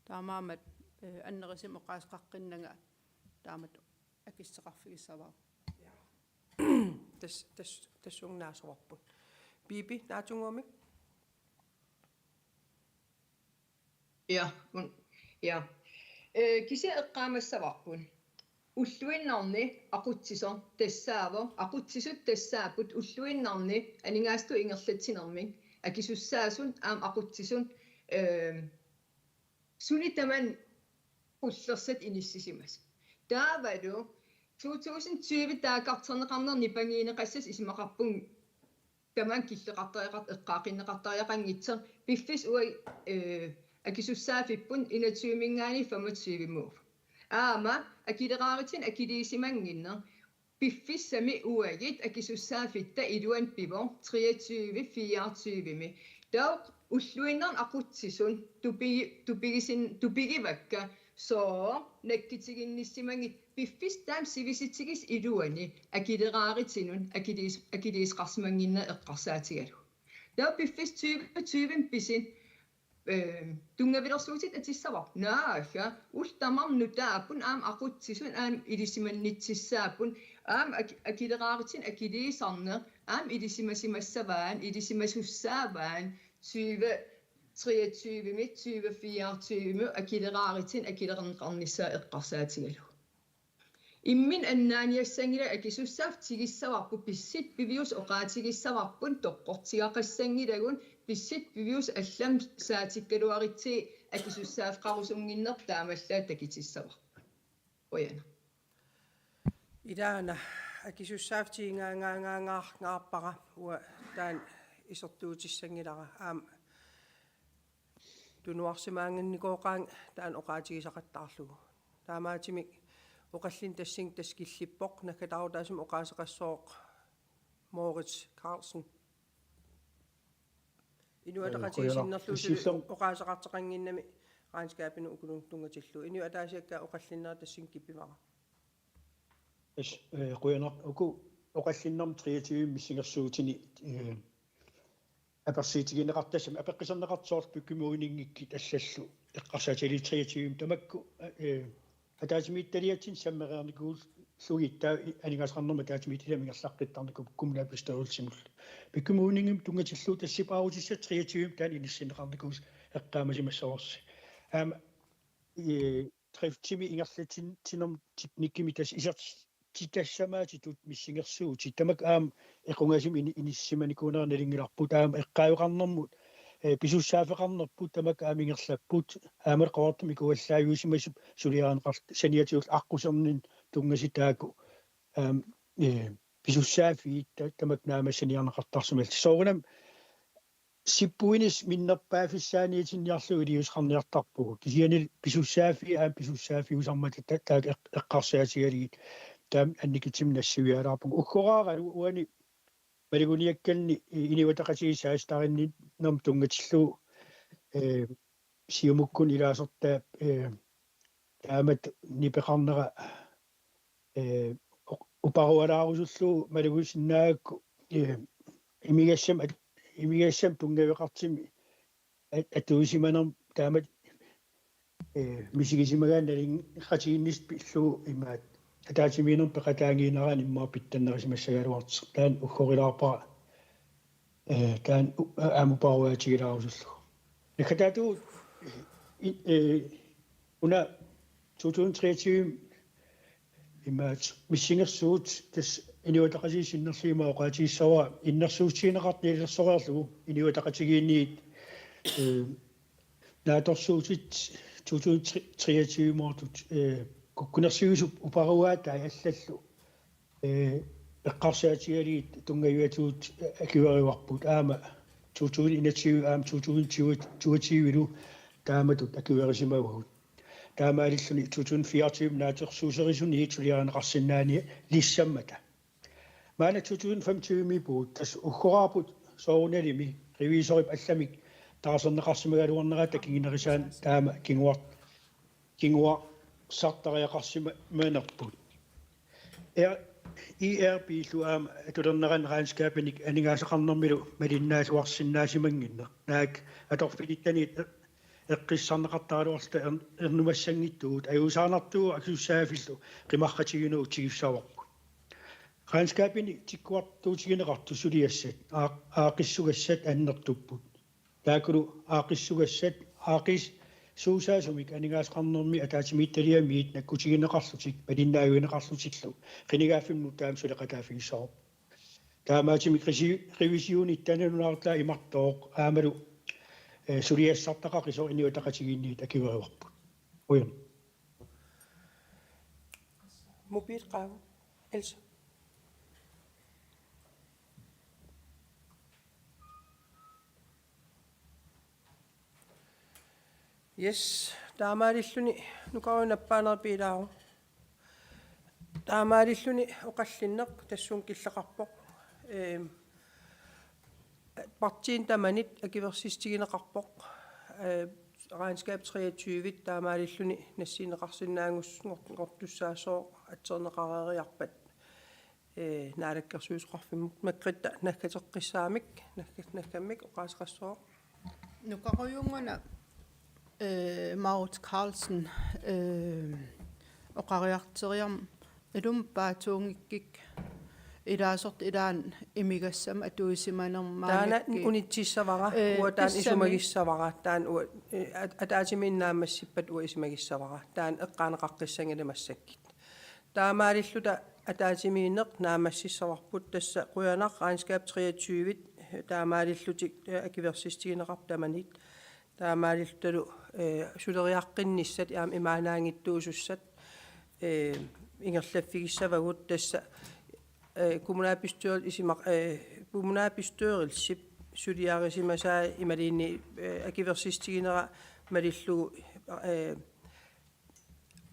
taamaamat annerisim oqaasqaqqinnaga таамат акиссеқарфигиссаваа тассунгнаасоорпут Биби наатунгуумик Ja. Kisi eqqaamassavарпун уллуиннарни aqutsisor tassaavo aqutsisut tassaaput уллуиннарни анингаасту ингерлатсинермик акисуссааsun аам aqutsisun сунитаман уллерсат иниссисимас таавалу 2020 таакартернеқарнерни пангиинеқассас исимақарпун таман киллеқартариақарт эққаақиннеқартариақангитсер пиффис уай акисуссаафиппун инатсуимингаани 25 мув аама акилерааритин акилиисимангиннер пиффиссами уагит акисуссаафитта илуан пивор 23 24 ми таа уллуиннерн aqutsissun тупигивакка соо наккитигинниссимангит пиффис таам сивиситигис илуани акилерааритинун акилиисқарсимангинна эққарсаатигалу таа пиффис 20 писин тунгаверсуутит атиссава нааха ултамарну таапун аам aqutsisun аам илисиманнитсissaapun аам акилерааритин акилиисарне аам илисимасимассаваан илисимасуссааваан 20 23 мит 24 акилерааритин акилернеқарнissaа эққарсаатигалу иммин аннааниассангила акисуссаав тигиссаварпу писсит пивиус оqaатигиссаварпун тоққортигақассангилагун писсит пивиус аллам саатиккалуаритси акисуссаав қарусунгиннер таамаллаа такитиссаварпу ояна Идаана акисуссаафтиингаангаарпара уа таан исертуутиссангилара аам тунуарсимаангинникооqaан таан оqaатигисақаттаарлугу таамаатимик оқаллин тассин таскиллиппоқ наккатарутаасим оqaасеқассооқ Moritz Carlsen инуатақатигисиннерлуусу оqaасеқартеқангиннами раанскаапину укулун тунгатиллу инуатаасиакка оқаллиннера тассин киппимара quyanaq uku oqallinnarm 23 missingерsuutini apersiitigineqartassam apeqqisarneqartsoort pikkimuuninngikkit аллаллу эққарсаатили 23 тамакку атаасимиитталиатсин саммереерникуул сугиттаа анигасарнерма таасимииттиламингерлаққиттарнику кумлаапистаулсимул pikkimuuniнгим тунгатиллу тассипаарутисса 23 таан иниссинеқарникуус эққаамасимассаварси трифтими ингерлатин тинерм тикниккими тас исерт титассамаатитут миссингерсуути тамак аам эқунгасим иниссиманикуунера налингиларпут аам эққаавеқарнэрмут писуссаафеқарнерпут тамак аамингерлаппут аамал қовартми куаллааюусимасуп сулиаанеқар саниатиул аққусернин тунгаситааку аам писуссаафи тамак наамассаниарнеқартарсумал соорунам сиппуинис миннерпаафиссааниитинниарлугу илиусқарниартарпугу кисианил писуссаафи аам писуссаафи усармата таак эққарсаатигалигит таам анникитсим нассуиалаарпугу уккорааралу уани малигуниаккални иниуатақатигисаастаринни ном тунгатиллу сиумуккун илаасертаа таамат нипеқарнера упаруалаарусуллу малигусиннаакку имигассам тунгавеқартими атуусиманер таамат мисигисимагаанналин хатигиннис пиллу имаат атаатиминер пеқатаангиинерaan иммаа питтаннерисимассагалуартер таан уггорилаарпара таан аамупаруатигилаарусуллу накатаату уна 2023 имаат миссингерсуут тас иниуатақасиисиннерлиимаа оqaатииссава иннерсуутсиинеқартни илерсориарлугу иниуатақатигиинниит нааторсуутит 2023 мортут куккунерсигисуп упаруаата аллаллу эққарсаатигалиит тунгаюатуут акиуариварпут аама 2021 аама 2020 тааматут акиуарисимагут таамаалиллуни 2024 наатерсуусерисуни итулиаанеқарсинаани лиссаммата маана 2025 мипуут тас уггораапут соорунalimi ревисорип алламик таасернеқарсимагалуарнерата кингинерисаан таама кингуа сартариақарсима манерпут ERP луаам атулернеран раанскаапаник анигаасеқарнэрмилу малиннаасуарсинаасимангиннер наак аторфилиттани эққиссарнеқартаалуарста эрнумассангиттугут аюусаанартугу акиуссаафиллу қимарқатигину утигивсавақку хаанскаапини тиккуартуутигинеқарту сулиассат аақиссугассат аннертуппут таакулу аақиссугассат аақис суусаасумик анигаасқарнерми атаатимиитталиамиит наккутигинеқарлутик палиннаавинеқарлутиллу қинигааффимну таам сулеқатаафигиссароп таамаатимик ревисиунит тананунаартлаа имартооқ аамалу сулиассартақақисо иниутақатигинниит акиверуарпут уйун Mobilradio. Else. Yes, таамаалиллуни нукаруинаппаанерпилаару. Таамаалиллуни оқаллиннеқ тассуун киллақарпоқ. Партиин таманит акиверсистигинеқарпоқ. Regnskab 23 таамаалиллуни нассинеқарсинаангус ngortussaasoq атсернеқарeriarpat наалаккерсуусоқарфиммут маккрита наккатеққиссаамик наккаммик оқаасеқассоо нукаруйунгана Maud Carlsen оқариартериарм илум паатуунгиккик илаасорт илаан имигассам атуисиманермаанакки таана унитсиссавара уатаан исумагиссавара таан атаатиминнаамассиппат уисимагиссавара таан эққаанеқаққиссангилимассаккит таамаалиллута атаатимиинеқ наамассиссаварпут тасса қуянақ regnskab 23 таамаалиллутик акиверсистигинеқар таманит таамаалиллуталу сулериаққинниссат яам имаанаангиттуусуссат ингерлаффигиссавагут тасса kommunalbestyrelsesip suliarisимасаа ималиинни акиверсистигинера малиллугу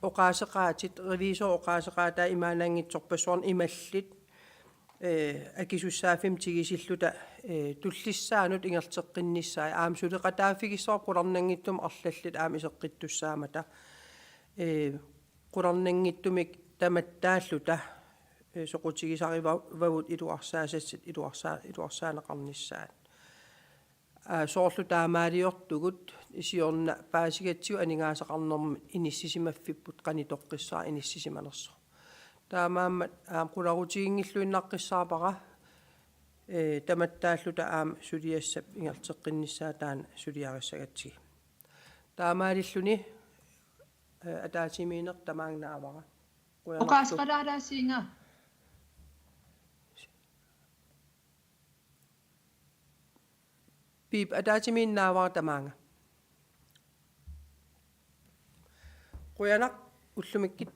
оқаасеқаатит ревисор оқаасеқаатаа имаанаангитсорпассуарн ималлит акисуссаафим тигисиллута туллиссаанут ингертеққинниссаа аам сулеқатаафигиссоор қуларнангиттум арлаллит аам исеққиттуссаамата қуларнангиттумик таматтааллута соқутигисаривавут илуарсаасассит илуарсаанеқарнissaat соорлу таамаалиортугут исиорна паасигатсиу анигаасеқарнерми иниссисимаффиппут қанитоққиссаа иниссисиманерсо таамааммат аам қуларутигингиллуиннаққиссаапара таматтааллута аам сулиассап ингертеққинниссаа таана сулиариссагатсиги таамаалиллуни атаатимиинеқ тамаангнаавара оқаасқалаалаасиинга Bib атаатимииннаавара тамаанга қуянақ уллумиккит